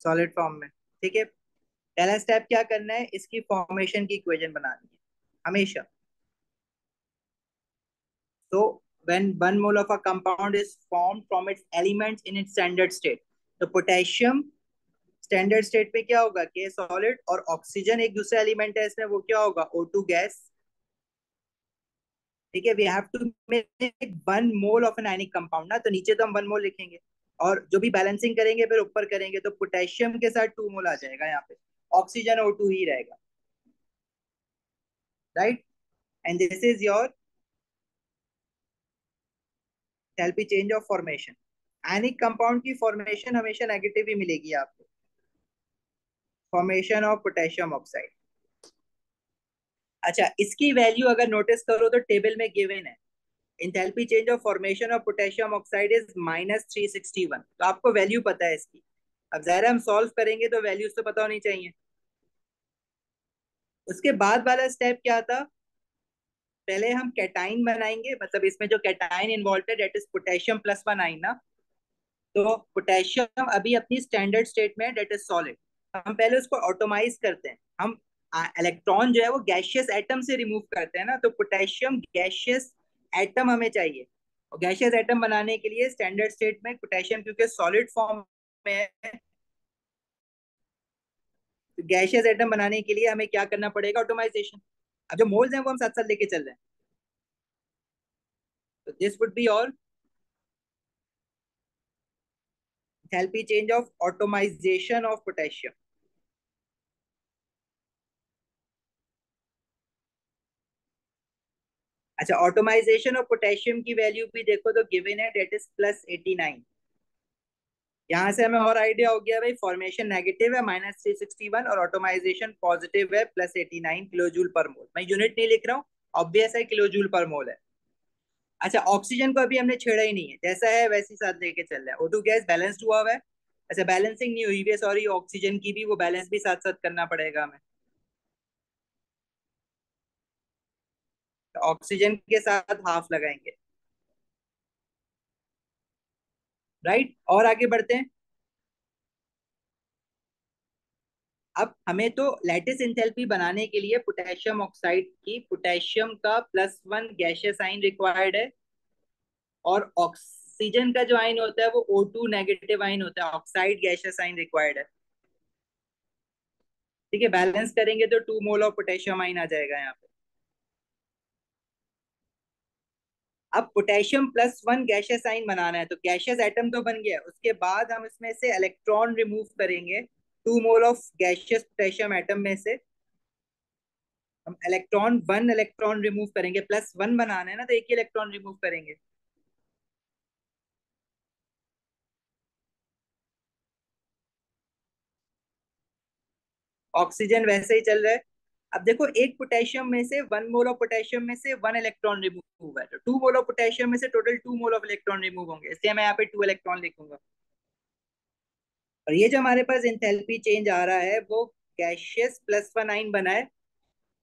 सॉलिड फॉर्म में। ठीक है, पहला स्टेप क्या करना है, इसकी फॉर्मेशन की इक्वेशन बनानी है हमेशा। तो when 1 mole of a compound is formed from its elements in its standard state, तो पोटेशियम स्टैंडर्ड स्टेट पे क्या होगा, के सॉलिड, और ऑक्सीजन एक दूसरा एलिमेंट है इसमें, वो क्या होगा, O2 गैस। ठीक है, we have to make 1 mole of an ionic compound ना, तो नीचे तो हम 1 मोल लिखेंगे और जो भी बैलेंसिंग करेंगे फिर ऊपर करेंगे, तो पोटेशियम के साथ 2 मोल आ जाएगा यहाँ पे, ऑक्सीजन O2 ही रहेगा। Right, and this is your enthalpy change of formation. Ionic compound की फॉर्मेशन हमेशा नेगेटिव ही मिलेगी आपको, फॉर्मेशन ऑफ पोटेशियम ऑक्साइड। अच्छा इसकी वैल्यू अगर नोटिस करो तो टेबल में गिवन है, enthalpy change of formation of potassium oxide is -361, तो आपको वैल्यू पता है इसकी। अब जरा हम सॉल्व करेंगे तो वैल्यूज तो पता होनी चाहिए। उसके बाद वाला स्टेप क्या था, पहले हम कैटाइन बनाएंगे, मतलब इसमें जो कैटाइन इन्वॉल्व है that is potassium plus one ion ना। तो पोटेशियम अभी अपनी स्टैंडर्ड स्टेट में है, डेट इज सॉलिड। हम पहले उसको ऑटोमाइज करते हैं। हम इलेक्ट्रॉन जो है वो गैशियस एटम से रिमूव करते हैं ना, तो पोटेशियम गैशियस एटम हमें चाहिए। और गैशियस एटम बनाने के लिए स्टैंडर्ड स्टेट में पोटेशियम क्योंकि सॉलिड फॉर्म में है, तो गैशियस एटम बनाने के लिए हमें क्या करना पड़ेगा, ऑटोमाइजेशन। अब जो मोल्स हैं वो हम साथ साथ लेके चल रहे हैं। तो this would be all enthalpy change of automation of potassium। अच्छा, ऑटोमाइजेशन ऑफ पोटेशियम की वैल्यू भी देखो तो गिवन है, डेट इज +89। यहाँ से हमें और आइडिया हो गया भाई, फॉर्मेशन नेगेटिव है -361 और ऑटोमाइजेशन पॉजिटिव है +89 किलो जूल पर मोल। मैं यूनिट नहीं लिख रहा हूँ, ऑब्वियस है किलो जूल पर मोल है। अच्छा, ऑक्सीजन को अभी हमने छेड़ा ही नहीं है, जैसा है वैसे ही साथ लेके चल रहा है। O2 गैस बैलेंस्ड हुआ हुआ है। अच्छा, बैलेंसिंग नहीं हुई है, सॉरी, ऑक्सीजन की भी वो बैलेंस भी साथ साथ करना पड़ेगा हमें। तो ऑक्सीजन के साथ हाफ लगाएंगे, राइट। और आगे बढ़ते हैं। अब हमें तो लैटिस एंथैल्पी बनाने के लिए पोटेशियम ऑक्साइड की पोटेशियम का +1 गैशियस आइन रिक्वायर्ड है, और ऑक्सीजन का जो आइन होता है वो O2 नेगेटिव आइन होता है, ऑक्साइड गैशियस आइन रिक्वायर्ड है। ठीक है, बैलेंस करेंगे तो 2 मोल ऑफ पोटेशियम आइन आ जाएगा यहाँ पे। अब पोटेशियम +1 गैशियस आइन बनाना है, तो गैशियस एटम तो बन गया, उसके बाद हम इसमें से इलेक्ट्रॉन रिमूव करेंगे 2 mole of gaseous potassium atom में से। हम इलेक्ट्रॉन रिमूव करेंगे, +1 बनाना है ना, तो एक ही इलेक्ट्रॉन रिमूव करेंगे। ऑक्सीजन वैसे ही चल रहा है। अब देखो, एक पोटेशियम में से 1 मोल ऑफ पोटेशियम में से 1 इलेक्ट्रॉन रिमूव हुआ है, तो 2 मोल ऑफ पोटेशियम में से total 2 mole of electron remove होंगे, इसलिए मैं यहाँ पे 2 इलेक्ट्रॉन लिखूंगा। और ये जो हमारे पास एंथैल्पी चेंज आ रहा है वो गैशियस +1 आइन बना है,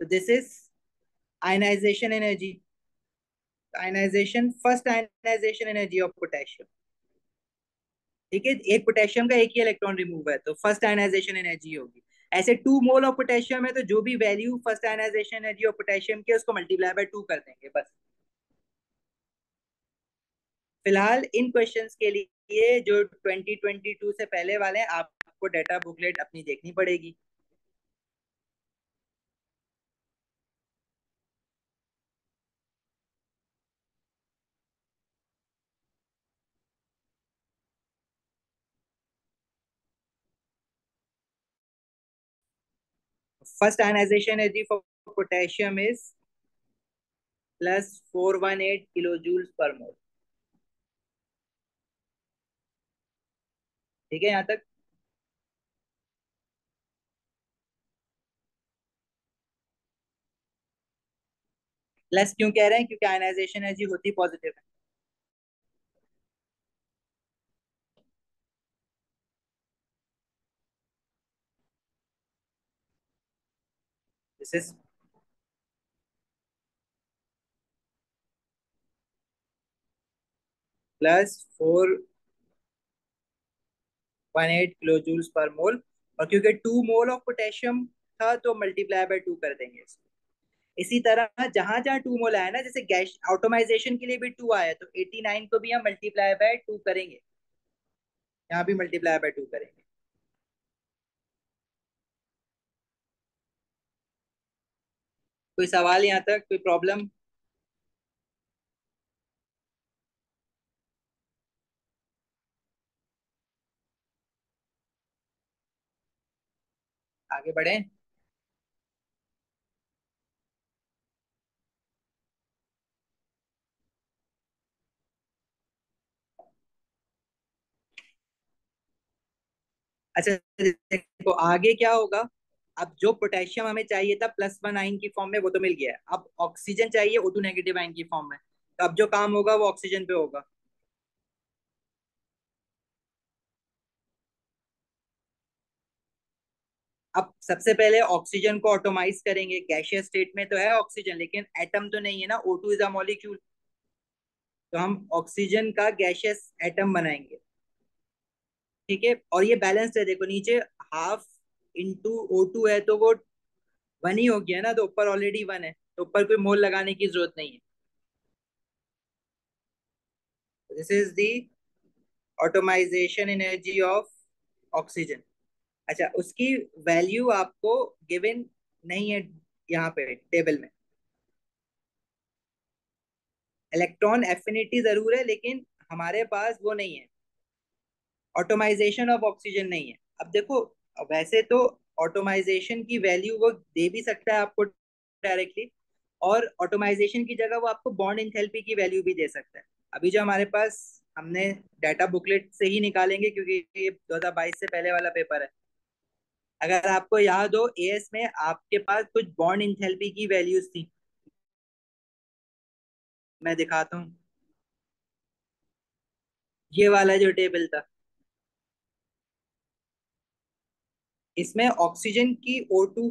तो this is ionisation energy. Ionisation, first ionization energy of potassium. ठीक है, एक पोटेशियम का एक ही इलेक्ट्रॉन रिमूव है, तो फर्स्ट आयनाइजेशन एनर्जी होगी। ऐसे 2 मोल ऑफ पोटेशियम है, तो जो भी value first ionization energy of potassium की है, उसको मल्टीप्लाई बाय 2 कर देंगे बस। फिलहाल इन क्वेश्चंस के लिए जो 2022 से पहले वाले हैं, आपको डाटा बुकलेट अपनी देखनी पड़ेगी। First ionization energy for potassium is +418 kilo joules per mole. ठीक है यहाँ तक। प्लस क्यों कह रहे हैं, क्योंकि आयनाइजेशन एनर्जी होती पॉजिटिव है। This is +418 kilo joules per mole. और क्योंकि 2 मोल ऑफ पोटेशियम था, तो मल्टीप्लाई बाय 2 कर देंगे इसको। इसी तरह जहां जहां 2 मोल आया ना, जैसे गैस ऑटोमाइजेशन के लिए भी 2 आया, तो 89 को भी हम मल्टीप्लाई बाय 2 करेंगे, यहाँ भी मल्टीप्लाई बाय 2 करेंगे। कोई सवाल यहाँ तक, कोई प्रॉब्लम? आगे बढ़े। अच्छा, देखो आगे क्या होगा। अब जो पोटेशियम हमें चाहिए था +1 आइन की फॉर्म में, वो तो मिल गया है। अब ऑक्सीजन चाहिए O2 नेगेटिव आइन की फॉर्म में, तो अब जो काम होगा वो ऑक्सीजन पे होगा। अब सबसे पहले ऑक्सीजन को ऑटोमाइज करेंगे, गैशियस स्टेट में तो है ऑक्सीजन लेकिन एटम तो नहीं है ना, O2 इज अ मॉलिक्यूल। तो हम ऑक्सीजन का गैशियस एटम बनाएंगे। ठीक है, और ये बैलेंस्ड है, देखो नीचे हाफ इंटू O2 है तो वो वन ही हो गया ना, तो ऊपर ऑलरेडी वन है, तो ऊपर कोई मोल लगाने की जरूरत नहीं है। This is the automisation energy of oxygen. अच्छा, उसकी वैल्यू आपको गिवन नहीं है यहाँ पे टेबल में। इलेक्ट्रॉन एफिनिटी जरूर है लेकिन हमारे पास वो नहीं है, ऑटोमाइजेशन ऑफ ऑक्सीजन नहीं है। अब देखो, वैसे तो ऑटोमाइजेशन की वैल्यू वो दे भी सकता है आपको डायरेक्टली, और ऑटोमाइजेशन की जगह वो आपको बॉन्ड इंथैल्पी की वैल्यू भी दे सकता है। अभी जो हमारे पास, हमने डाटा बुकलेट से ही निकालेंगे क्योंकि ये 2022 से पहले वाला पेपर है। अगर आपको याद हो, एएस में आपके पास कुछ बॉन्ड इंथैल्पी की वैल्यूज थी, मैं दिखाता हूँ। ये वाला जो टेबल था, इसमें ऑक्सीजन की O2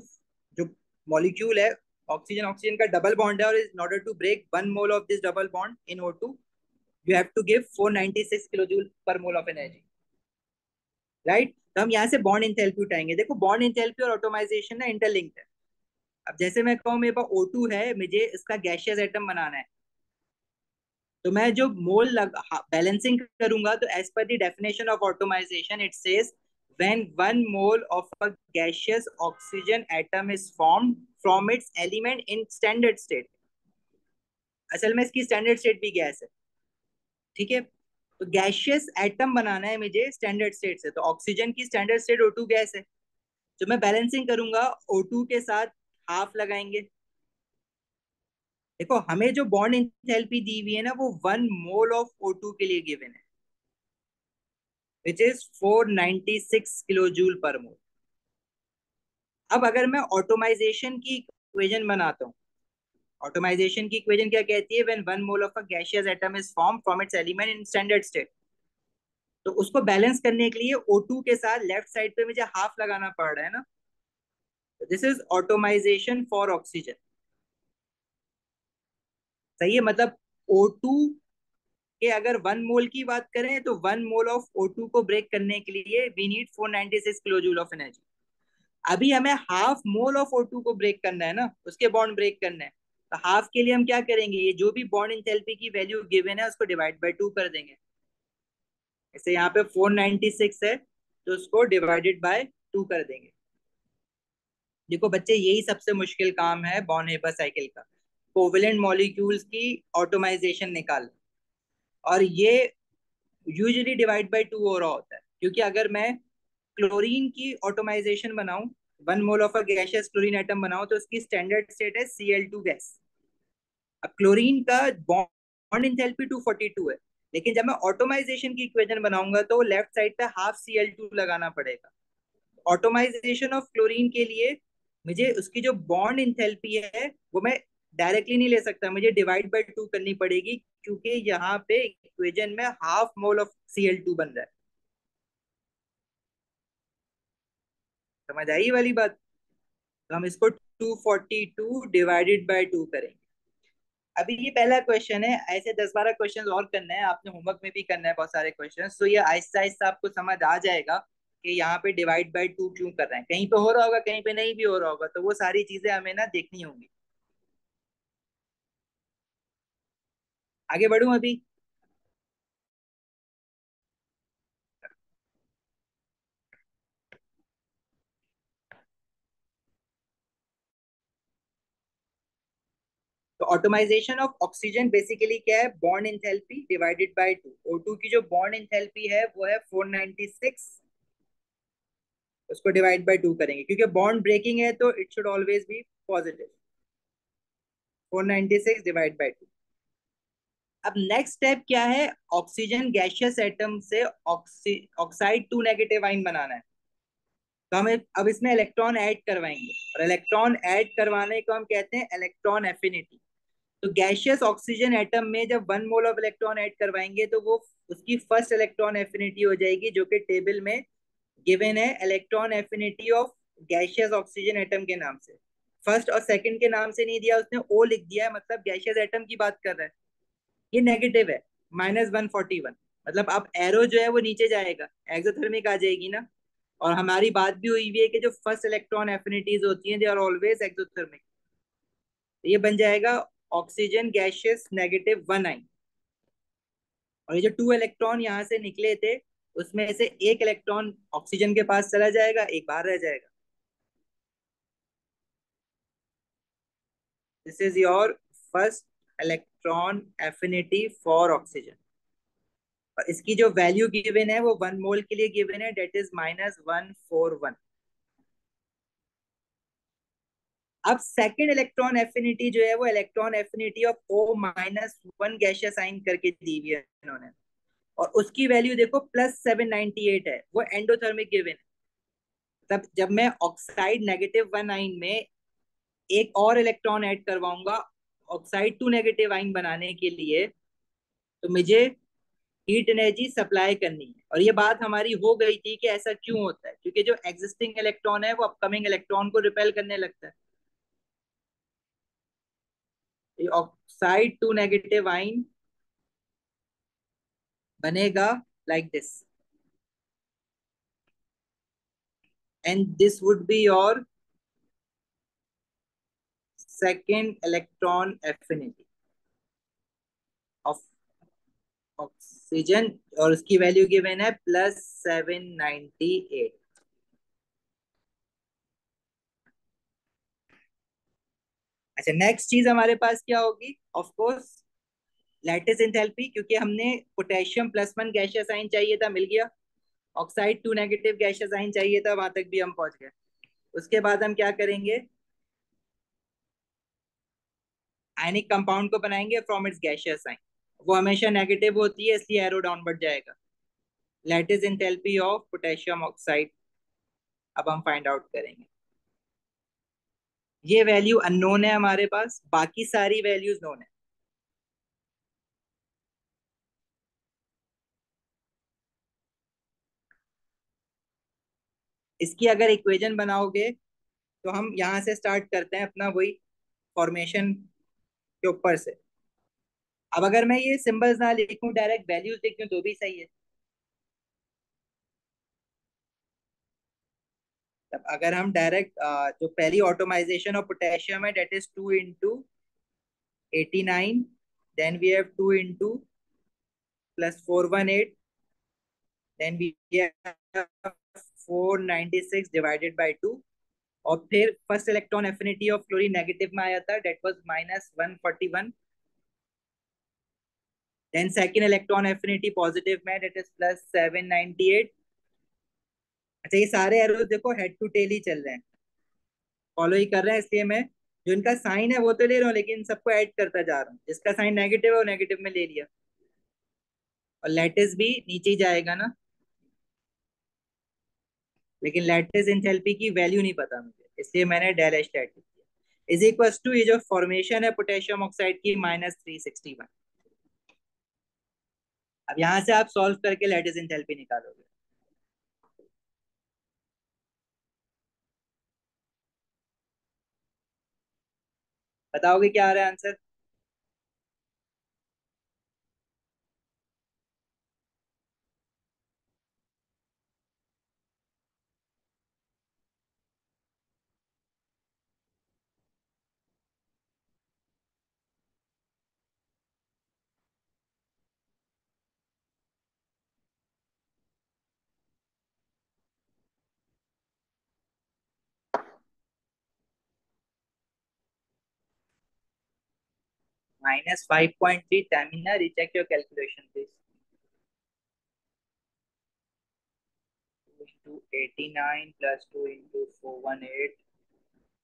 जो मॉलिक्यूल है, ऑक्सीजन ऑक्सीजन का डबल बॉन्ड है, और in order to break 1 mole of this double bond in O2 you have to give 496 kilo joule per mole of energy. Right, तो हम यहाँ से बॉन्ड इंथैल्पी उठाएंगे। देखो, बॉन्ड इंथैल्पी और ऑटोमाइजेशन ना इंटरलिंक्ड है। अब जैसे मैं कहूँ मेरे पास O2 है, मुझे इसका गैशियस एटम बनाना है, तो मैं जो मोल बैलेंसिंग करूंगा, तो as per the definition of atomisation it says when 1 mole of a gaseous oxygen atom is formed from its element in standard state। असल में इसकी स्टैंडर्ड स्टेट भी गैस है। ठीक है, तो गैशियस एटम बनाना है मुझे स्टैंडर्ड स्टेट से, तो ऑक्सीजन की स्टैंडर्ड स्टेट O2 गैस है। जब मैं बैलेंसिंग करूंगा, O2 के साथ हाफ लगाएंगे। देखो, हमें जो बॉन्ड इंथैल्पी दी हुई है ना, वो 1 मोल ऑफ O2 के लिए गिवन है, which is 496 kilo joule per मोल। अब अगर मैं ऑटोमाइजेशन की इक्वेशन बनाता हूँ, ऑटोमाइजेशन की इक्वेशन क्या कहती है, when 1 mole of a gaseous atom is form from its element in standard state. तो उसको बैलेंस करने के लिए O2 के साथ लेफ्ट साइड पे मुझे हाफ लगाना पड़ रहा है ना, this is automisation for oxygen. सही है, मतलब O2 के अगर 1 मोल की बात करें, तो 1 मोल ऑफ O2 को ब्रेक करने के लिए we need 496 kilo joule of energy. अभी हमें हाफ मोल ऑफ O2 को ब्रेक करना है ना, उसके बॉन्ड ब्रेक करना है। तो हाफ के लिए हम क्या करेंगे, ये जो भी बॉन्ड इंथैल्पी की वैल्यू गिवन है उसको डिवाइड बाय 2 कर देंगे। जैसे यहाँ पे 496 है, तो उसको डिवाइडेड बाय 2 कर देंगे। देखो बच्चे, यही सबसे मुश्किल काम है बॉर्न हेबर साइकिल का, कोवेलेंट मॉलिक्यूल्स की ऑटोमाइजेशन निकाल। और ये यूजुअली डिवाइड बाय 2 हो रहा होता है, क्योंकि अगर मैं क्लोरीन की ऑटोमाइजेशन बनाऊं, 1 mole of a gaseous chlorine atom बनाऊं, तो उसकी स्टैंडर्ड स्टेट है Cl2 गैस। अब क्लोरीन का बॉन्ड इंथैल्पी 242 है, लेकिन जब मैं ऑटोमाइजेशन की इक्वेशन बनाऊंगा तो लेफ्ट साइड पे हाफ Cl2 लगाना पड़ेगा। ऑटोमाइजेशन ऑफ क्लोरीन के लिए मुझे उसकी जो बॉन्ड इंथैल्पी है वो मैं डायरेक्टली नहीं ले सकता, मुझे डिवाइड बाय 2 करनी पड़ेगी, क्योंकि यहाँ पे इक्वेशन में हाफ मोल ऑफ Cl2 बन रहा है। समझ आई ये वाली बात? तो हम इसको 242 डिवाइडेड बाय 2 करेंगे। अभी ये पहला क्वेश्चन है, ऐसे 10-12 क्वेश्चन और करना है, आपने होमवर्क में भी करना है बहुत सारे क्वेश्चन, तो ये आहिस्ता आहिस्ता आपको समझ आ जाएगा कि यहाँ पे डिवाइड बाय 2 क्यों कर रहे हैं। कहीं पे हो रहा होगा, कहीं पे नहीं भी हो रहा होगा, तो वो सारी चीजें हमें ना देखनी होंगी। आगे बढ़ूं अभी? तो ऑटोमाइजेशन ऑफ ऑक्सीजन बेसिकली क्या है, bond enthalpy divided by 2। O2 की जो बॉन्ड इंथैल्पी है वो है 496, उसको डिवाइड बाय 2 करेंगे, क्योंकि बॉन्ड ब्रेकिंग है तो it should always B positive. 496 divide by 2। अब नेक्स्ट स्टेप क्या है, ऑक्सीजन गैसियस एटम से ऑक्साइड 2 नेगेटिव आइन बनाना है। तो हम अब इसमें इलेक्ट्रॉन ऐड करवाएंगे, और इलेक्ट्रॉन ऐड करवाने को हम कहते हैं इलेक्ट्रॉन एफिनिटी। तो गैसियस ऑक्सीजन एटम में जब 1 मोल ऑफ इलेक्ट्रॉन ऐड करवाएंगे, तो वो उसकी फर्स्ट इलेक्ट्रॉन एफिनिटी हो जाएगी, जो कि टेबल में गिवन है, electron affinity of gaseous oxygen atom के नाम से। फर्स्ट और सेकंड के नाम से नहीं दिया उसने, ओ लिख दिया है, मतलब गैशियस एटम की बात कर रहा है। ये नेगेटिव है, -141। मतलब अब एरो जो है वो नीचे जाएगा, एक्सोथर्मिक आ जाएगी ना। और हमारी बात भी हुई हुई है कि जो फर्स्ट इलेक्ट्रॉन एफिनिटीज होती हैं दे आर ऑलवेज एक्सोथर्मिक। ये बन जाएगा ऑक्सीजन गैशियस -1 आइन। और ये जो 2 इलेक्ट्रॉन यहाँ से निकले थे, उसमें से एक इलेक्ट्रॉन ऑक्सीजन के पास चला जाएगा, एक बाहर रह जाएगा। This is your first electron affinity for oxygen. और इसकी जो वैल्यू गिवन है वो 1 मोल के लिए गिवन है, डेट इज -141। अब सेकंड इलेक्ट्रॉन एफिनिटी जो है वो electron affinity of O-1 gaseous आइन करके दी हुई है इन्होंने। और उसकी वैल्यू देखो +798 है, वो एंडोथर्मिक गिवन है। तब जब मैं ऑक्साइड -1 आइन में एक और इलेक्ट्रॉन ऐड करवाऊंगा ऑक्साइड 2 नेगेटिव आइन बनाने के लिए, तो मुझे हीट एनर्जी सप्लाई करनी है। और ये बात हमारी हो गई थी कि ऐसा क्यों होता है, क्योंकि जो एग्जिस्टिंग इलेक्ट्रॉन है वो अपकमिंग इलेक्ट्रॉन को रिपेल करने लगता है। ये ऑक्साइड 2 नेगेटिव आइन बनेगा like this, and this would be your second electron affinity of oxygen. और उसकी वैल्यू गिवन है +798। अच्छा, नेक्स्ट चीज हमारे पास क्या होगी? ऑफ कोर्स लैटिस एंथैल्पी, क्योंकि हमने पोटेशियम +1 गैशियस आयन चाहिए था, मिल गया। ऑक्साइड 2 नेगेटिव गैशियस आयन चाहिए था, वहां तक भी हम पहुंच गए। उसके बाद हम क्या करेंगे? आयनिक कंपाउंड को बनाएंगे फ्रॉम इट्स गैशियस साइन। वो हमेशा नेगेटिव होती है, इसलिए एरो डाउन बढ़ जाएगा। Lattice enthalpy of potassium oxide अब हम फाइंड आउट करेंगे। ये वैल्यू अननोन है हमारे पास, बाकी सारी वैल्यूज नोन है। इसकी अगर इक्वेशन बनाओगे तो हम यहाँ से स्टार्ट करते हैं अपना वही फॉर्मेशन के ऊपर से। अब अगर मैं ये सिंबल्स ना लिखूं, डायरेक्ट वैल्यूज लिखूं तो भी सही है। तब अगर हम डायरेक्ट जो पहली ऑटोमाइजेशन ऑफ पोटेशियम है that is 2 × 89, then we have 2 × +418, then we have 496 ÷ 2। और फिर first electron affinity of chlorine negative में आया था, that was -141। Then second electron affinity positive में, डेट इज +798। अच्छा, ये सारे एरोज देखो हेड टू टेल ही चल रहे हैं, फॉलो ही कर रहे हैं, इसलिए मैं जो इनका साइन है वो तो ले रहा हूँ, लेकिन सबको ऐड करता जा रहा हूँ। जिसका साइन नेगेटिव है वो नेगेटिव में ले लिया। और लैटिस भी नीचे ही जाएगा ना, लेकिन लैटिस एंथैल्पी की वैल्यू नहीं पता मुझे, इसलिए मैंने डेल एच ऐड किया। इज इक्वल टू ये जो फॉर्मेशन है पोटेशियम ऑक्साइड की -361। अब यहाँ से आप सॉल्व करके लैटिस एंथैल्पी निकालोगे। बताओगे क्या आ रहा है answer? -5.3। Tamina, recheck your calculation please। 2 × 89 +2 × 418,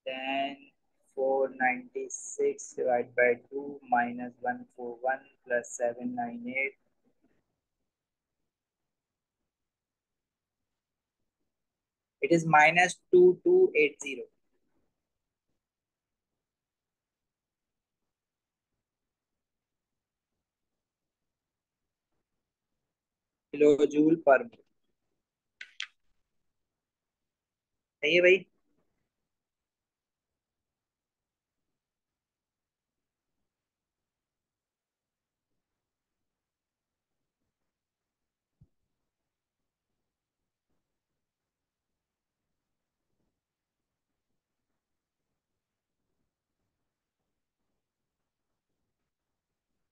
then 496 divided by 2 -141 +798। It is -2280 kilo joule per mole. सही है भाई।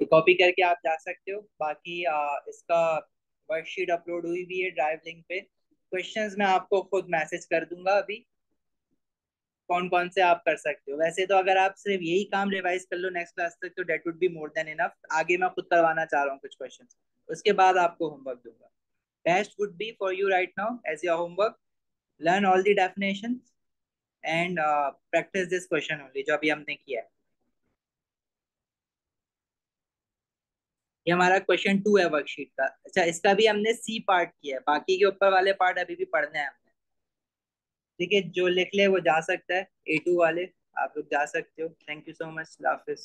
तो कॉपी करके आप जा सकते हो। बाकी इसका वर्कशीट अपलोड हुई भी है ड्राइव लिंक पे। क्वेश्चंस मैं आपको खुद मैसेज कर दूंगा अभी, कौन कौन से आप कर सकते हो। वैसे तो अगर आप सिर्फ यही काम रिवाइज कर लो नेक्स्ट क्लास तक तो that would be more than enough. आगे मैं खुद करवाना चाह रहा हूँ कुछ क्वेश्चंस, उसके बाद आपको होमवर्क दूंगा। Best would be for you right now as your homework, learn all the definitions and practise this question only जो अभी हमने किया है। ये हमारा क्वेश्चन 2 है वर्कशीट का। अच्छा, इसका भी हमने सी पार्ट किया है, बाकी के ऊपर वाले पार्ट अभी भी पढ़ने हैं हमने। ठीक है, जो लिख ले वो जा सकता है, A2 वाले आप लोग जा सकते हो। Thank you so much, Hafiz.